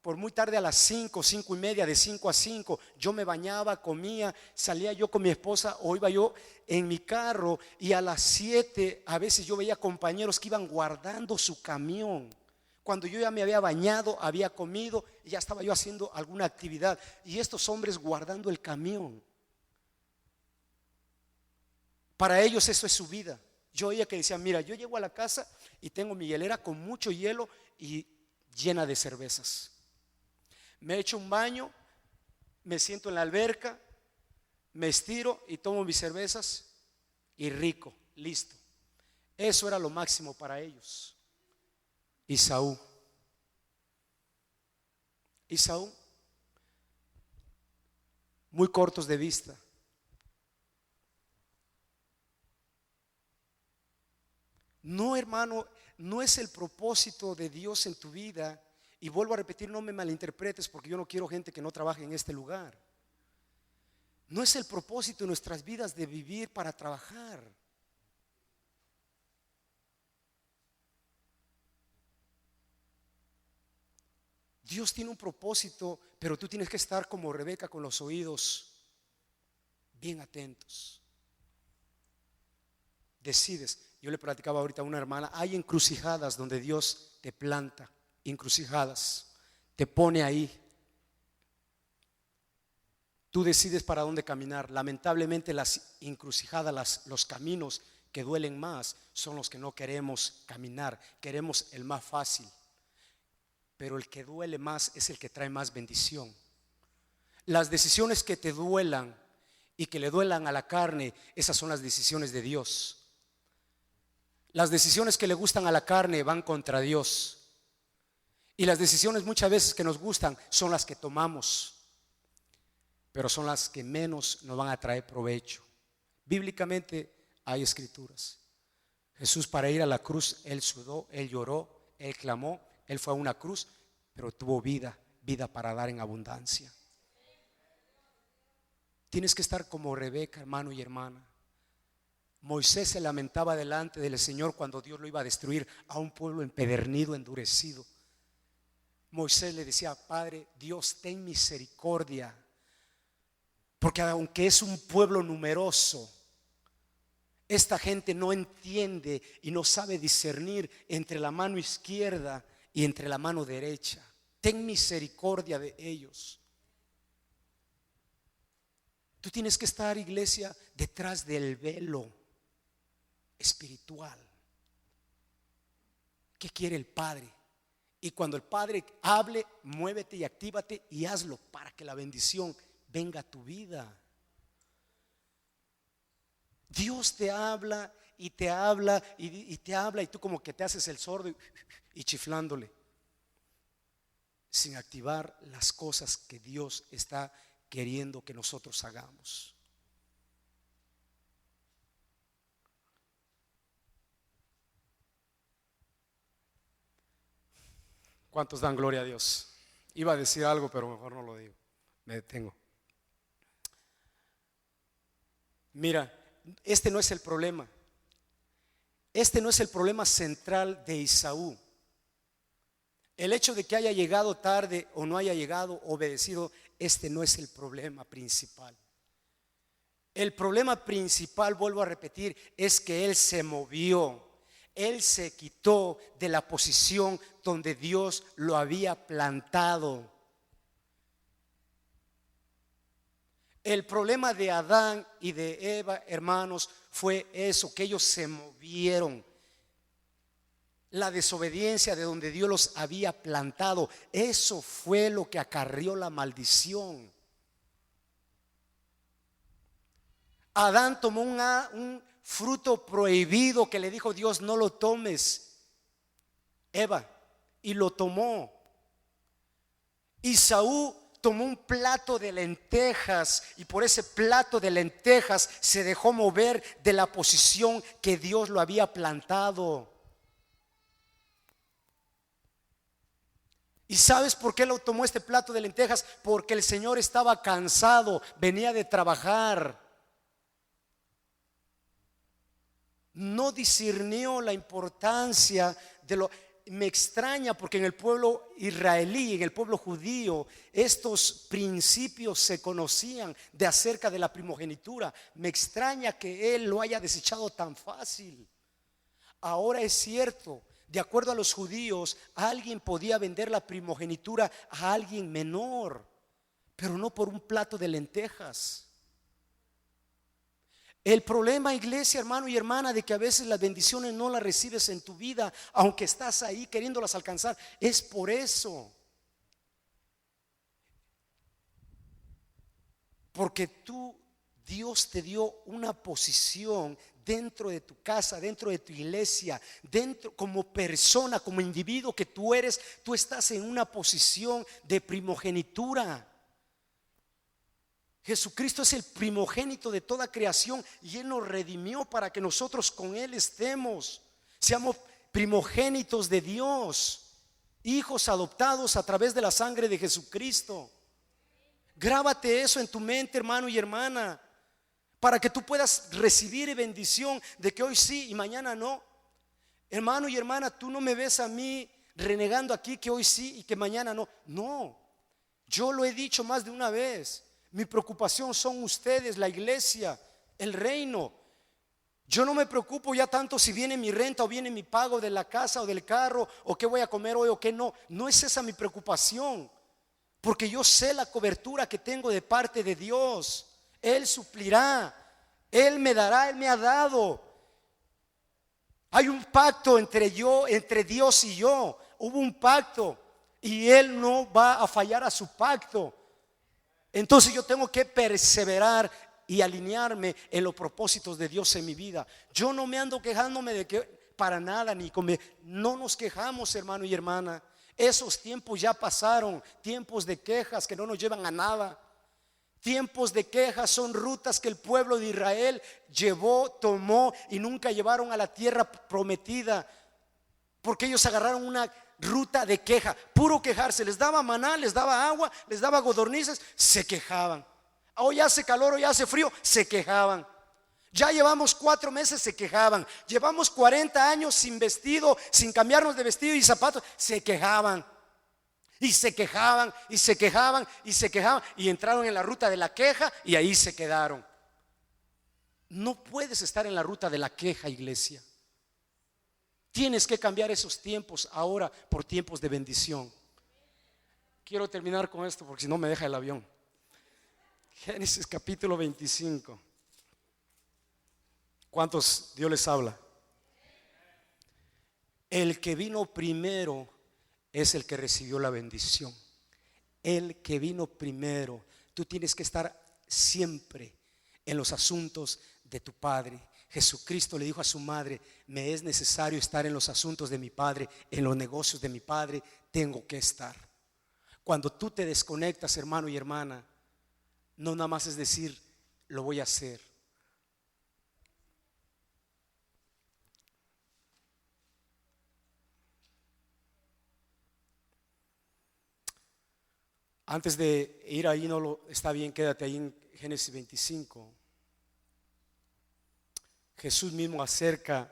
por muy tarde a las 5, 5 y media, de 5 a 5. Yo me bañaba, comía, salía yo con mi esposa o iba yo en mi carro, y a las 7 a veces yo veía compañeros que iban guardando su camión. Cuando yo ya me había bañado, había comido y ya estaba yo haciendo alguna actividad, y estos hombres guardando el camión. Para ellos eso es su vida. Yo oía que decían: mira, yo llego a la casa y tengo mi hielera con mucho hielo y llena de cervezas. Me echo un baño, me siento en la alberca, me estiro y tomo mis cervezas y rico, listo. Eso era lo máximo para ellos. Esaú, muy cortos de vista. No, hermano, no es el propósito de Dios en tu vida. Y vuelvo a repetir, no me malinterpretes, porque yo no quiero gente que no trabaje en este lugar. No es el propósito de nuestras vidas de vivir para trabajar. Dios tiene un propósito, pero tú tienes que estar como Rebeca, con los oídos bien atentos. Decides. Yo le platicaba ahorita a una hermana: hay encrucijadas donde Dios te planta, encrucijadas, te pone ahí. Tú decides para dónde caminar. Lamentablemente las encrucijadas, los caminos que duelen más son los que no queremos caminar. Queremos el más fácil, pero el que duele más es el que trae más bendición. Las decisiones que te duelan y que le duelan a la carne, esas son las decisiones de Dios. Las decisiones que le gustan a la carne van contra Dios, y las decisiones muchas veces que nos gustan son las que tomamos, pero son las que menos nos van a traer provecho. Bíblicamente hay escrituras. Jesús, para ir a la cruz, Él sudó, Él lloró, Él clamó, Él fue a una cruz, pero tuvo vida para dar en abundancia. Tienes que estar como Rebeca, hermano y hermana. Moisés se lamentaba delante del Señor cuando Dios lo iba a destruir a un pueblo empedernido, endurecido. Moisés le decía: Padre Dios, ten misericordia, porque aunque es un pueblo numeroso, esta gente no entiende y no sabe discernir entre la mano izquierda y entre la mano derecha. Ten misericordia de ellos. Tú tienes que estar, iglesia, detrás del velo espiritual. ¿Qué quiere el Padre? Y cuando el Padre hable, muévete y actívate y hazlo para que la bendición venga a tu vida. Dios te habla y te habla y te habla, y tú como que te haces el sordo y chiflándole, sin activar las cosas que Dios está queriendo que nosotros hagamos. ¿Cuántos dan gloria a Dios? Iba a decir algo, pero mejor no lo digo, me detengo. Mira, este no es el problema. Este no es el problema central de Esaú. El hecho de que haya llegado tarde o no haya llegado, obedecido, este no es el problema principal. El problema principal, vuelvo a repetir, es que él se movió. Él se quitó de la posición donde Dios lo había plantado. El problema de Adán y de Eva, hermanos, fue eso, que ellos se movieron. La desobediencia de donde Dios los había plantado, eso fue lo que acarrió la maldición. Adán tomó un fruto prohibido que le dijo Dios: no lo tomes, Eva, y lo tomó. Esaú tomó un plato de lentejas, y por ese plato de lentejas se dejó mover de la posición que Dios lo había plantado. ¿Y sabes por qué lo tomó este plato de lentejas? Porque el Señor estaba cansado, venía de trabajar. No discernió la importancia de lo. me extraña porque en el pueblo israelí, en el pueblo judío, estos principios se conocían de acerca de la primogenitura. Me extraña que él lo haya desechado tan fácil. Ahora es cierto, de acuerdo a los judíos, alguien podía vender la primogenitura a alguien menor, pero no por un plato de lentejas. El problema, iglesia, hermano y hermana, de que a veces las bendiciones no las recibes en tu vida, aunque estás ahí queriéndolas alcanzar, es por eso. Porque Dios te dio una posición dentro de tu casa, dentro de tu iglesia, dentro como persona, como individuo que tú eres. Tú estás en una posición de primogenitura. Jesucristo es el primogénito de toda creación y Él nos redimió para que nosotros con Él estemos, seamos primogénitos de Dios, hijos adoptados a través de la sangre de Jesucristo. Grábate eso en tu mente, hermano y hermana, para que tú puedas recibir bendición de que hoy sí y mañana no. Hermano y hermana, tú no me ves a mí renegando aquí que hoy sí y que mañana no. No, yo lo he dicho más de una vez. Mi preocupación son ustedes, la iglesia, el reino. Yo no me preocupo ya tanto si viene mi renta o viene mi pago de la casa o del carro o qué voy a comer hoy o qué no. No es esa mi preocupación, porque yo sé la cobertura que tengo de parte de Dios. Él suplirá, Él me dará, Él me ha dado. Hay un pacto entre Dios y yo. Hubo un pacto y Él no va a fallar a su pacto. Entonces yo tengo que perseverar y alinearme en los propósitos de Dios en mi vida. Yo no me ando quejándome de que para nada, no nos quejamos, hermano y hermana. Esos tiempos ya pasaron, tiempos de quejas que no nos llevan a nada. Tiempos de quejas son rutas que el pueblo de Israel tomó y nunca llevaron a la tierra prometida, porque ellos agarraron una ruta de queja, puro quejarse. Les daba maná, les daba agua, les daba codornices, se quejaban. Hoy hace calor, hoy hace frío, se quejaban. Ya llevamos 4 meses, se quejaban. Llevamos 40 años sin vestido, sin cambiarnos de vestido y zapatos, se quejaban. Y se quejaban, y se quejaban, y se quejaban, y entraron en la ruta de la queja y ahí se quedaron. No puedes estar en la ruta de la queja, iglesia. Tienes que cambiar esos tiempos ahora por tiempos de bendición. Quiero terminar con esto porque si no me deja el avión. Génesis capítulo 25. ¿Cuántos Dios les habla? El que vino primero es el que recibió la bendición. El que vino primero. Tú tienes que estar siempre en los asuntos de tu Padre. Jesucristo le dijo a su madre: me es necesario estar en los asuntos de mi Padre, en los negocios de mi Padre, tengo que estar. Cuando tú te desconectas, hermano y hermana, no nada más es decir, lo voy a hacer. Antes de ir ahí, está bien, quédate ahí en Génesis 25. Jesús mismo acerca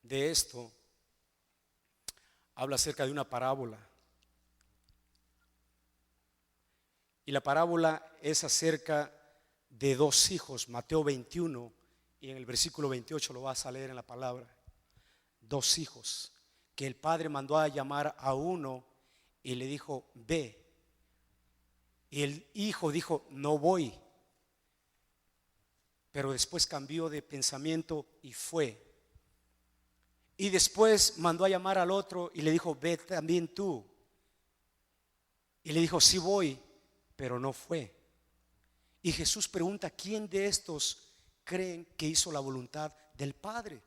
de esto habla acerca de una parábola. Y la parábola es acerca de 2 hijos. Mateo 21 y en el versículo 28 lo vas a leer en la palabra. 2 hijos que el padre mandó a llamar a uno y le dijo: ve. Y el hijo dijo: no voy. Pero después cambió de pensamiento y fue. Y después mandó a llamar al otro y le dijo: ve también tú. Y le dijo: sí voy, pero no fue. Y Jesús pregunta: ¿quién de estos creen que hizo la voluntad del Padre?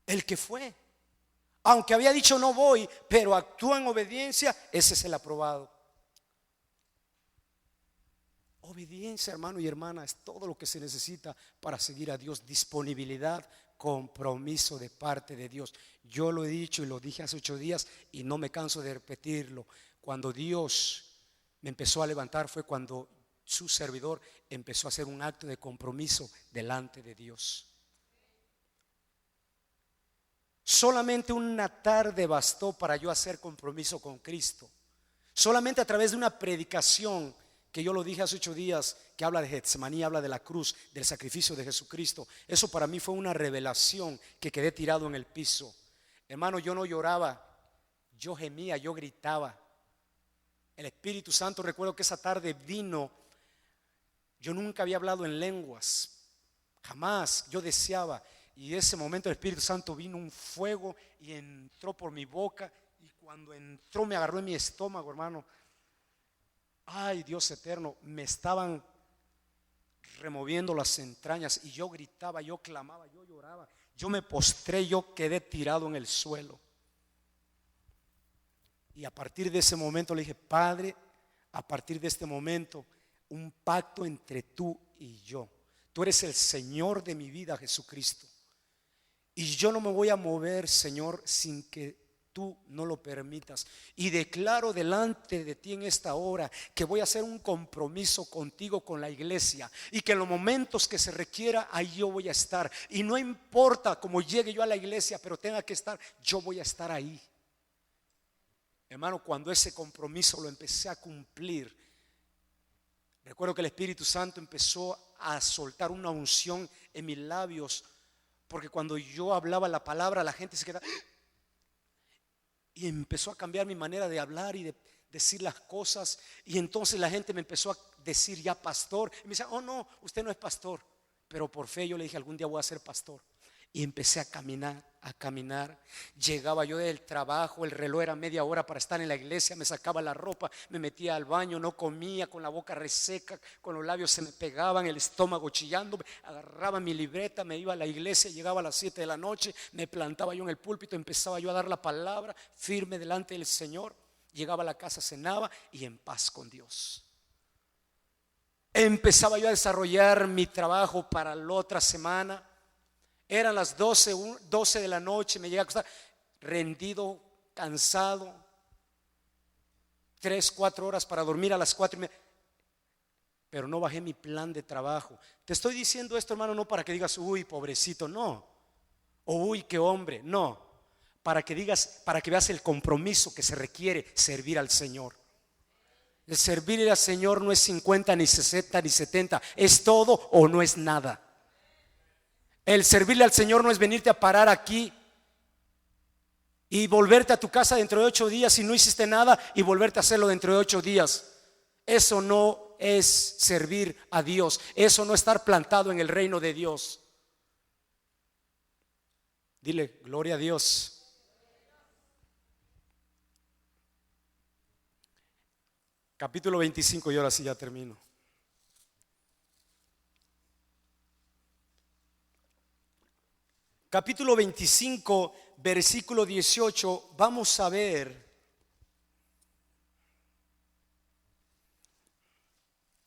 El que fue. Aunque había dicho no voy, pero actúa en obediencia, ese es el aprobado. Obediencia, hermano y hermana, es todo lo que se necesita para seguir a Dios. Disponibilidad, compromiso de parte de Dios. Yo lo he dicho y lo dije hace 8 días y no me canso de repetirlo. Cuando Dios me empezó a levantar fue cuando su servidor empezó a hacer un acto de compromiso delante de Dios. Solamente una tarde bastó para yo hacer compromiso con Cristo. Solamente a través de una predicación, que yo lo dije hace 8 días, que habla de Getsemaní, habla de la cruz, del sacrificio de Jesucristo. Eso para mí fue una revelación, que quedé tirado en el piso. Hermano, yo no lloraba, yo gemía, yo gritaba. El Espíritu Santo, recuerdo que esa tarde vino. Yo nunca había hablado en lenguas, jamás. Yo deseaba, y ese momento el Espíritu Santo vino un fuego y entró por mi boca, y cuando entró me agarró en mi estómago, hermano. Ay, Dios eterno, me estaban removiendo las entrañas, y yo gritaba, yo clamaba, yo lloraba, yo me postré, yo quedé tirado en el suelo. Y a partir de ese momento le dije: Padre, a partir de este momento, un pacto entre tú y yo. Tú eres el Señor de mi vida, Jesucristo, y yo no me voy a mover, Señor, sin que tú no lo permitas. Y declaro delante de ti en esta hora que voy a hacer un compromiso contigo, con la iglesia, y que en los momentos que se requiera, ahí yo voy a estar. Y no importa cómo llegue yo a la iglesia, pero tenga que estar, yo voy a estar ahí. Hermano, cuando ese compromiso lo empecé a cumplir, recuerdo que el Espíritu Santo empezó a soltar una unción en mis labios, porque cuando yo hablaba la palabra, la gente se quedaba, y empezó a cambiar mi manera de hablar y de decir las cosas. Y entonces la gente me empezó a decir ya pastor, y me decía: oh no, usted no es pastor. Pero por fe yo le dije: algún día voy a ser pastor. Y empecé a caminar, a caminar. Llegaba yo del trabajo, el reloj era media hora para estar en la iglesia, me sacaba la ropa, me metía al baño, no comía, con la boca reseca, con los labios se me pegaban, el estómago chillando. Agarraba mi libreta, me iba a la iglesia, llegaba a las 7 de la noche, me plantaba yo en el púlpito, empezaba yo a dar la palabra firme delante del Señor. Llegaba a la casa, cenaba y en paz con Dios. Empezaba yo a desarrollar mi trabajo para la otra semana. Eran las 12 de la noche, me llegué a acostar rendido, cansado. 3-4 horas para dormir, a las 4:30. Pero no bajé mi plan de trabajo. Te estoy diciendo esto, hermano, no para que digas: uy, pobrecito, no. O uy, qué hombre, no. Para que digas, para que veas el compromiso que se requiere servir al Señor. El servir al Señor no es 50, ni 60, ni 70. Es todo o no es nada. El servirle al Señor no es venirte a parar aquí y volverte a tu casa dentro de 8 días si no hiciste nada, y volverte a hacerlo dentro de 8 días. Eso no es servir a Dios. Eso no es estar plantado en el reino de Dios. Dile: gloria a Dios. Capítulo 25, y ahora sí ya termino. Capítulo 25, versículo 18, vamos a ver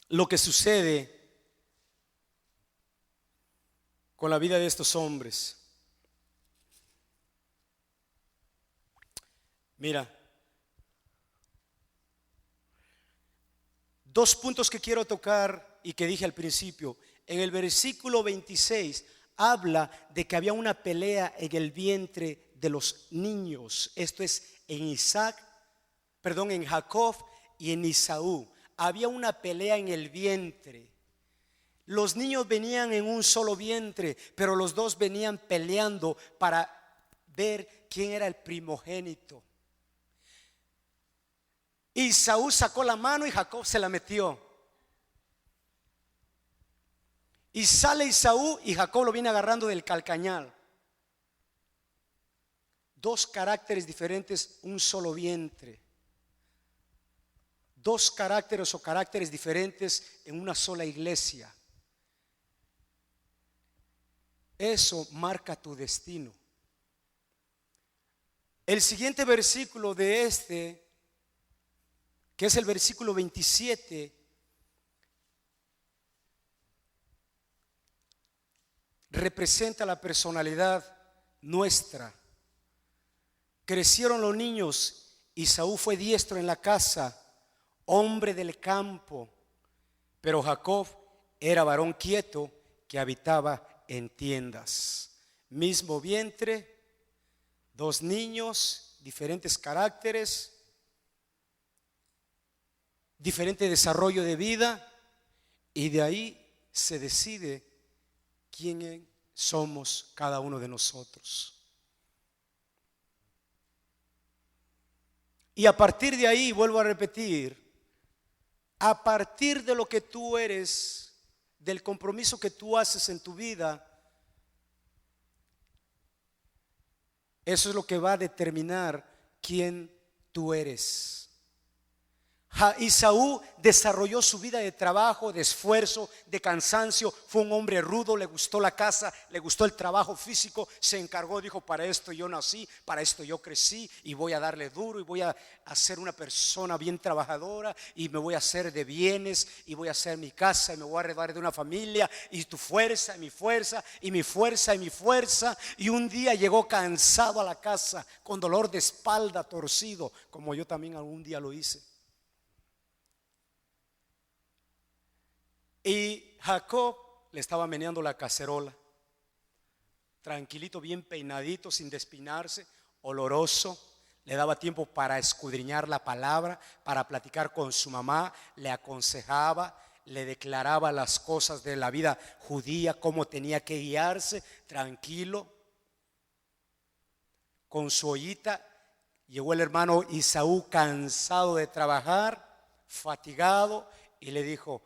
lo que sucede con la vida de estos hombres. Mira, 2 puntos que quiero tocar y que dije al principio. En el versículo 26 habla de que había una pelea en el vientre de los niños. Esto es en en Jacob y en Esaú. Había una pelea en el vientre. Los niños venían en un solo vientre, pero los dos venían peleando para ver quién era el primogénito. Esaú sacó la mano y Jacob se la metió. Y sale Esaú y Jacob lo viene agarrando del calcañal. 2 caracteres diferentes, un solo vientre. 2 caracteres o caracteres diferentes en una sola iglesia. Eso marca tu destino. El siguiente versículo de este, que es el versículo 27, representa la personalidad nuestra. Crecieron los niños. Esaú fue diestro en la casa, hombre del campo, pero Jacob era varón quieto que habitaba en tiendas. Mismo vientre, 2 niños, diferentes caracteres, diferente desarrollo de vida, y de ahí se decide quién somos cada uno de nosotros. Y a partir de ahí, vuelvo a repetir, a partir de lo que tú eres, del compromiso que tú haces en tu vida, eso es lo que va a determinar quién tú eres. Esaú desarrolló su vida de trabajo, de esfuerzo, de cansancio. Fue un hombre rudo, le gustó la casa, le gustó el trabajo físico. Se encargó, dijo: para esto yo nací, para esto yo crecí, y voy a darle duro, y voy a ser una persona bien trabajadora, y me voy a hacer de bienes, y voy a hacer mi casa, y me voy a heredar de una familia, y tu fuerza, y mi fuerza, y mi fuerza, y mi fuerza. Y un día llegó cansado a la casa, con dolor de espalda, torcido, como yo también algún día lo hice. Y Jacob le estaba meneando la cacerola, tranquilito, bien peinadito, sin despeinarse, oloroso. Le daba tiempo para escudriñar la palabra, para platicar con su mamá. Le aconsejaba, le declaraba las cosas de la vida judía, cómo tenía que guiarse, tranquilo. Con su ollita llegó el hermano Esaú, cansado de trabajar, fatigado, y le dijo: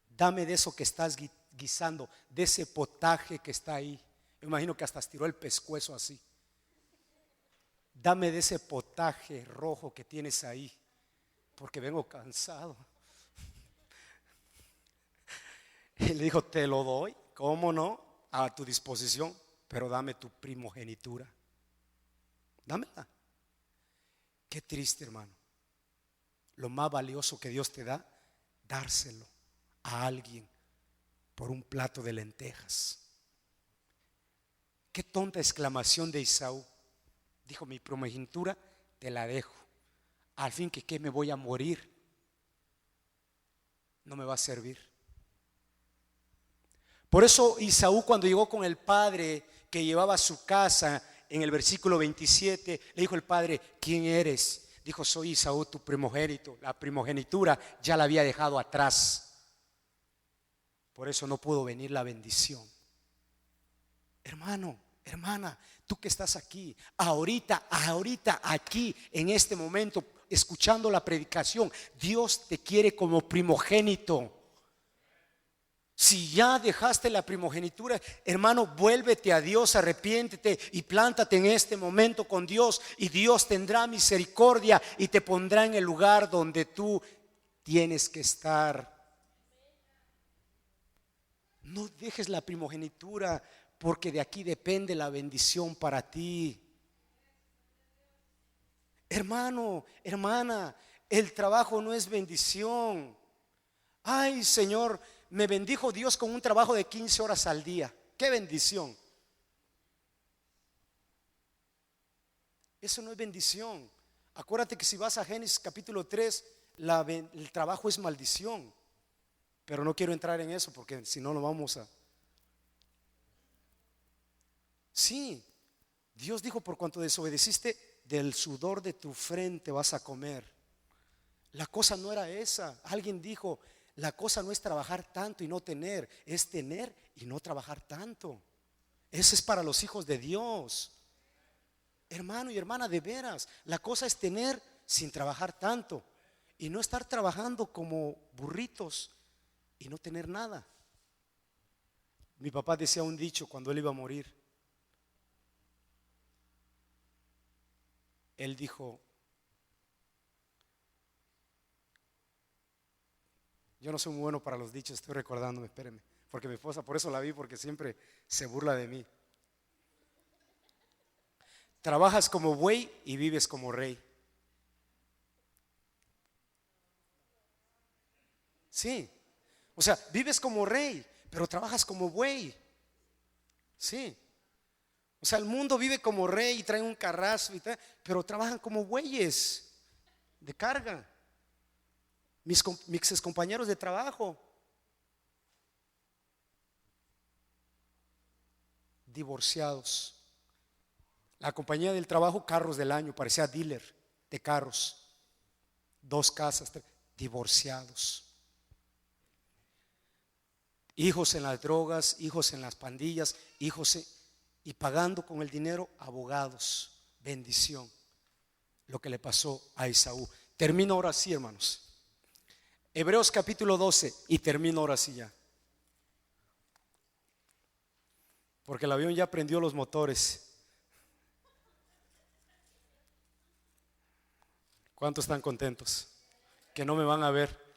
dame de eso que estás guisando, de ese potaje que está ahí. Yo imagino que hasta estiró el pescuezo así. Dame de ese potaje rojo que tienes ahí, porque vengo cansado. Y le dijo: te lo doy, ¿cómo no? A tu disposición, pero dame tu primogenitura. Dámela. Qué triste, hermano. Lo más valioso que Dios te da, dárselo a alguien por un plato de lentejas. Qué tonta exclamación de Esaú. Dijo: mi primogenitura te la dejo, al fin que me voy a morir, no me va a servir. Por eso Esaú, cuando llegó con el padre que llevaba a su casa, en el versículo 27, le dijo el padre: ¿quién eres? Dijo: soy Esaú, tu primogénito. La primogenitura ya la había dejado atrás. Por eso no pudo venir la bendición. Hermano, hermana, tú que estás aquí, ahorita, aquí, en este momento, escuchando la predicación, Dios te quiere como primogénito. Si ya dejaste la primogenitura, hermano, vuélvete a Dios, arrepiéntete y plántate en este momento con Dios, y Dios tendrá misericordia y te pondrá en el lugar donde tú tienes que estar. No dejes la primogenitura, porque de aquí depende la bendición para ti. Hermano, hermana, el trabajo no es bendición. Ay, Señor, me bendijo Dios con un trabajo de 15 horas al día. ¡Qué bendición! Eso no es bendición. Acuérdate que si vas a Génesis capítulo 3, el trabajo es maldición. Pero no quiero entrar en eso, porque si no, lo vamos a... Sí, Dios dijo: por cuanto desobedeciste, del sudor de tu frente vas a comer. La cosa no era esa. Alguien dijo: la cosa no es trabajar tanto y no tener, es tener y no trabajar tanto. Eso es para los hijos de Dios. Hermano y hermana, de veras, la cosa es tener sin trabajar tanto, y no estar trabajando como burritos y no tener nada. Mi papá decía un dicho cuando él iba a morir. Él dijo: yo no soy muy bueno para los dichos, estoy recordándome, espérenme, porque mi esposa, por eso la vi, porque siempre se burla de mí. Trabajas como buey y vives como rey. Sí. O sea, vives como rey, pero trabajas como buey. Sí. O sea, el mundo vive como rey y trae un carrazo y tal, pero trabajan como bueyes de carga. Mis compañeros de trabajo, divorciados, La compañía del trabajo, carros del año, parecía dealer de carros. 2 casas, divorciados. Hijos en las drogas, hijos en las pandillas, y pagando con el dinero abogados. Bendición. Lo que le pasó a Esaú. Termino ahora sí, hermanos. Hebreos capítulo 12 y termino ahora sí ya. Porque el avión ya prendió los motores. ¿Cuántos están contentos? Que no me van a ver.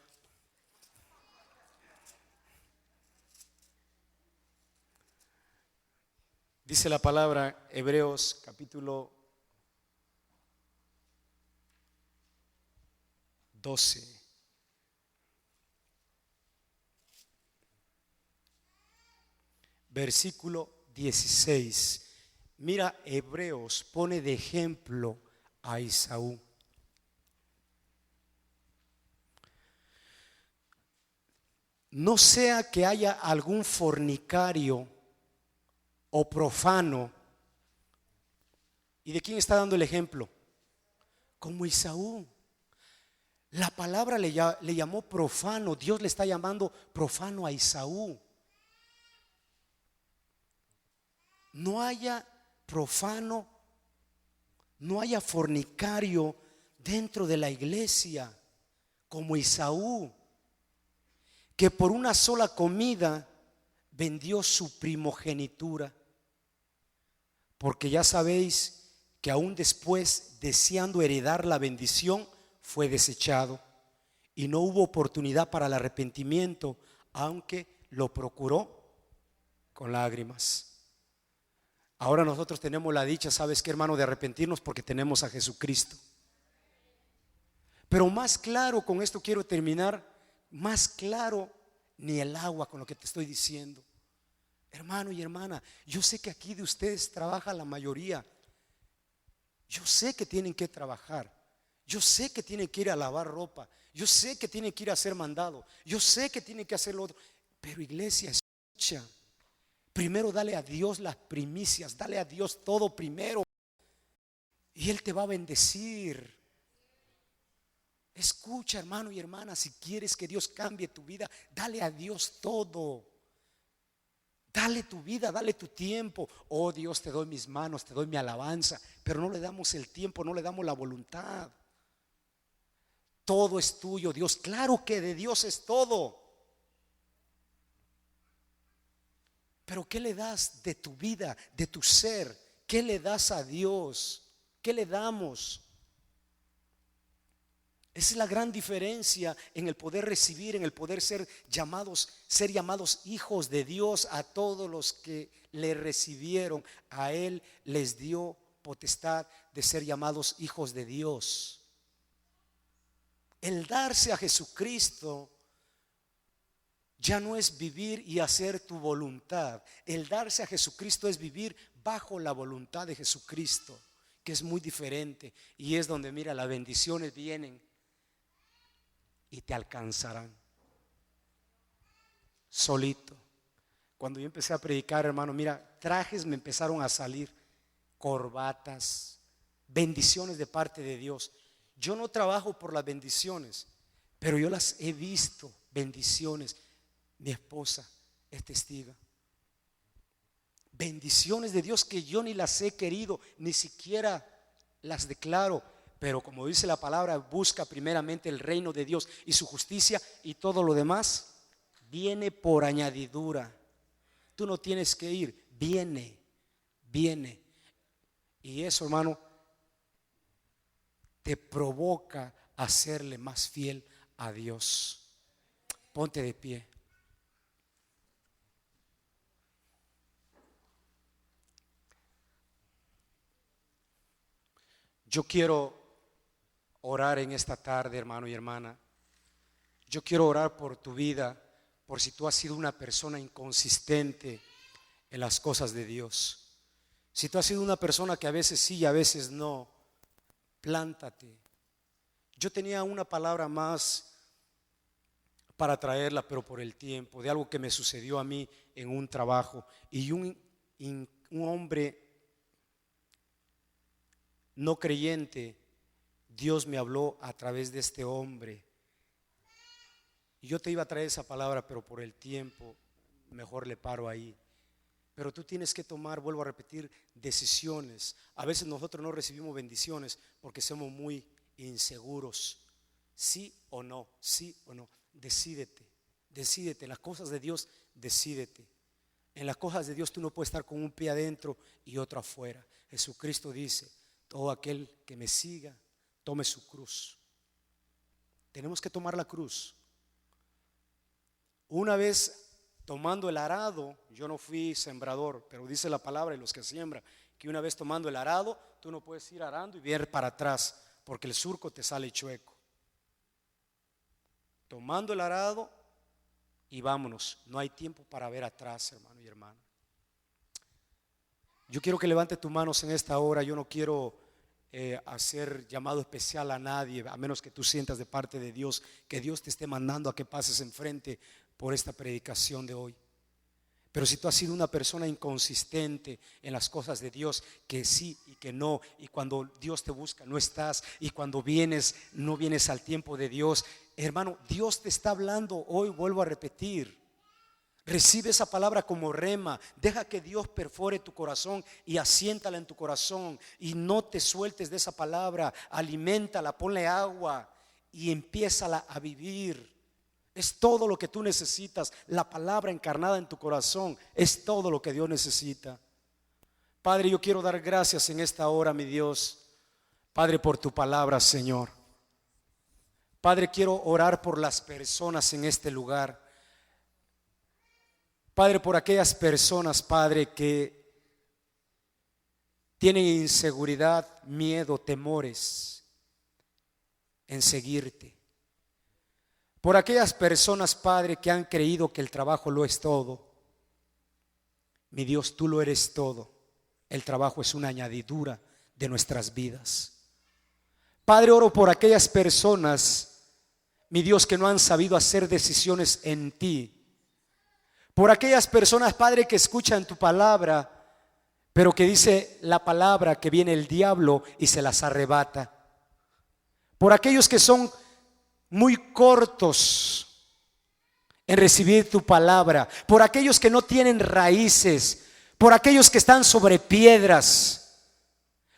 Dice la palabra, Hebreos capítulo 12. Versículo 16. Mira, Hebreos pone de ejemplo a Esaú. No sea que haya algún fornicario o profano. ¿Y de quién está dando el ejemplo? Como Esaú. La palabra le llamó profano. Dios le está llamando profano a Esaú. No haya profano, no haya fornicario dentro de la iglesia como Esaú, que por una sola comida vendió su primogenitura. Porque ya sabéis que aún después, deseando heredar la bendición, fue desechado y no hubo oportunidad para el arrepentimiento, aunque lo procuró con lágrimas. Ahora nosotros tenemos la dicha, ¿sabes qué, hermano? De arrepentirnos porque tenemos a Jesucristo. Pero más claro, con esto quiero terminar, más claro ni el agua con lo que te estoy diciendo. Hermano y hermana, yo sé que aquí de ustedes trabaja la mayoría. Yo sé que tienen que trabajar. Yo sé que tienen que ir a lavar ropa. Yo sé que tienen que ir a hacer mandado. Yo sé que tienen que hacer lo otro. Pero iglesia, escucha. Primero dale a Dios las primicias. Dale a Dios todo primero. Y Él te va a bendecir. Escucha, hermano y hermana, si quieres que Dios cambie tu vida, dale a Dios todo. Dale tu vida, dale tu tiempo. Oh Dios, te doy mis manos, te doy mi alabanza. Pero no le damos el tiempo, no le damos la voluntad. Todo es tuyo, Dios. Claro que de Dios es todo. Pero ¿qué le das de tu vida, de tu ser? ¿Qué le das a Dios? ¿Qué le damos? Esa es la gran diferencia en el poder recibir, en el poder ser llamados hijos de Dios. A todos los que le recibieron, a Él les dio potestad de ser llamados hijos de Dios. El darse a Jesucristo ya no es vivir y hacer tu voluntad. El darse a Jesucristo es vivir bajo la voluntad de Jesucristo, que es muy diferente. Y es donde, mira, las bendiciones vienen y te alcanzarán solito. Cuando yo empecé a predicar, hermano, mira, trajes me empezaron a salir, corbatas, bendiciones de parte de Dios. Yo no trabajo por las bendiciones, pero yo las he visto, bendiciones. Mi esposa es testiga. Bendiciones de Dios que yo ni las he querido, ni siquiera las declaro. Pero como dice la palabra, busca primeramente el reino de Dios y su justicia, y todo lo demás viene por añadidura. Tú no tienes que ir, viene. Y eso, hermano, te provoca a serle más fiel a Dios. Ponte de pie. Yo quiero orar en esta tarde, hermano y hermana. Yo quiero orar por tu vida, por si tú has sido una persona inconsistente en las cosas de Dios. Si tú has sido una persona que a veces sí y a veces no, plántate. Yo tenía una palabra más para traerla, pero por el tiempo, de algo que me sucedió a mí en un trabajo. Y un hombre no creyente, Dios me habló a través de este hombre. Y yo te iba a traer esa palabra, pero por el tiempo mejor le paro ahí. Pero tú tienes que tomar, vuelvo a repetir, decisiones. A veces nosotros no recibimos bendiciones porque somos muy inseguros. Sí o no, sí o no. Decídete, decídete. En las cosas de Dios, decídete. En las cosas de Dios tú no puedes estar con un pie adentro y otro afuera. Jesucristo dice: todo aquel que me siga, tome su cruz. Tenemos que tomar la cruz. Una vez tomando el arado, yo no fui sembrador, pero dice la palabra, y los que siembran, que una vez tomando el arado, tú no puedes ir arando y ver para atrás, porque el surco te sale chueco. Tomando el arado y vámonos. No hay tiempo para ver atrás, hermano y hermana. Yo quiero que levante tus manos en esta hora. Yo no quiero hacer llamado especial a nadie, a menos que tú sientas de parte de Dios que Dios te esté mandando a que pases enfrente por esta predicación de hoy. Pero si tú has sido una persona inconsistente en las cosas de Dios, que sí y que no, y cuando Dios te busca no estás, y cuando vienes no vienes al tiempo de Dios, hermano, Dios te está hablando hoy. Vuelvo a repetir, recibe esa palabra como rema. Deja que Dios perfore tu corazón y asiéntala en tu corazón, y no te sueltes de esa palabra. Aliméntala, ponle agua y empiézala a vivir. Es todo lo que tú necesitas. La palabra encarnada en tu corazón es todo lo que Dios necesita. Padre, yo quiero dar gracias en esta hora, mi Dios, Padre, por tu palabra, Señor. Padre, quiero orar por las personas en este lugar. Padre, por aquellas personas, Padre, que tienen inseguridad, miedo, temores en seguirte. Por aquellas personas, Padre, que han creído que el trabajo lo es todo. Mi Dios, tú lo eres todo. El trabajo es una añadidura de nuestras vidas. Padre, oro por aquellas personas, mi Dios, que no han sabido hacer decisiones en ti. Por aquellas personas, Padre, que escuchan tu palabra, pero que dice la palabra que viene el diablo y se las arrebata. Por aquellos que son muy cortos en recibir tu palabra. Por aquellos que no tienen raíces. Por aquellos que están sobre piedras.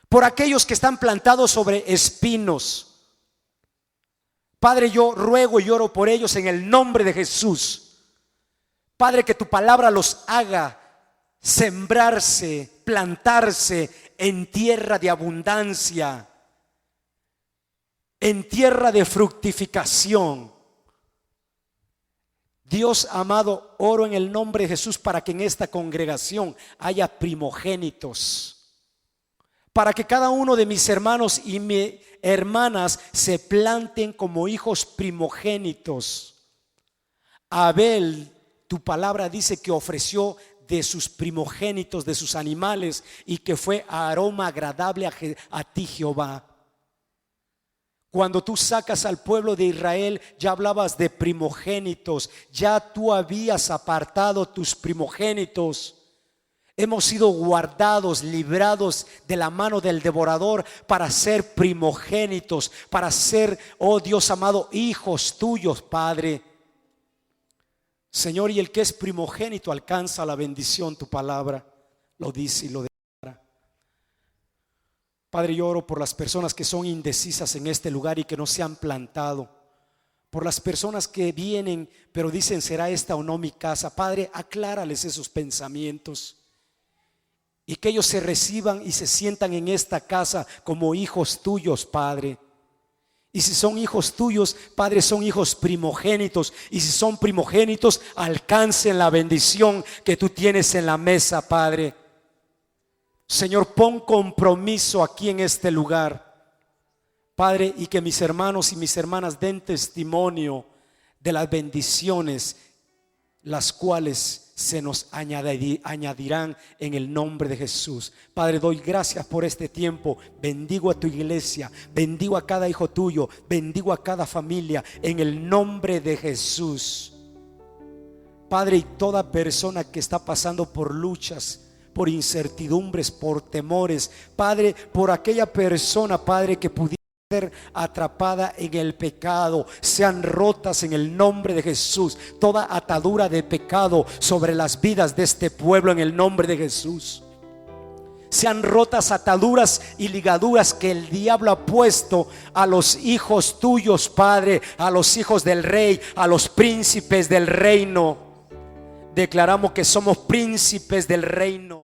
Por aquellos que están plantados sobre espinos. Padre, yo ruego y oro por ellos en el nombre de Jesús. Padre, que tu palabra los haga sembrarse, plantarse en tierra de abundancia, en tierra de fructificación. Dios amado, oro en el nombre de Jesús para que en esta congregación haya primogénitos, para que cada uno de mis hermanos y mis hermanas se planten como hijos primogénitos. Abel, tu palabra dice que ofreció de sus primogénitos, de sus animales, y que fue aroma agradable a ti, Jehová. Cuando tú sacas al pueblo de Israel, ya hablabas de primogénitos, ya tú habías apartado tus primogénitos. Hemos sido guardados, librados de la mano del devorador para ser primogénitos, para ser, oh Dios amado, hijos tuyos, Padre. Señor, y el que es primogénito alcanza la bendición, tu palabra lo dice y lo declara. Padre, yo oro por las personas que son indecisas en este lugar y que no se han plantado. Por las personas que vienen pero dicen: ¿será esta o no mi casa? Padre, aclárales esos pensamientos y que ellos se reciban y se sientan en esta casa como hijos tuyos, Padre. Y si son hijos tuyos, Padre, son hijos primogénitos. Y si son primogénitos, alcancen la bendición que tú tienes en la mesa, Padre. Señor, pon compromiso aquí en este lugar, Padre, y que mis hermanos y mis hermanas den testimonio de las bendiciones, las cuales se nos añadirán en el nombre de Jesús. Padre, doy gracias por este tiempo. Bendigo a tu iglesia, bendigo a cada hijo tuyo, bendigo a cada familia en el nombre de Jesús. Padre, y toda persona que está pasando por luchas, por incertidumbres, por temores, Padre, por aquella persona, Padre, que pudiera ser atrapada en el pecado, sean rotas en el nombre de Jesús. Toda atadura de pecado sobre las vidas de este pueblo en el nombre de Jesús. Sean rotas ataduras y ligaduras que el diablo ha puesto a los hijos tuyos, Padre, a los hijos del rey, a los príncipes del reino. Declaramos que somos príncipes del reino.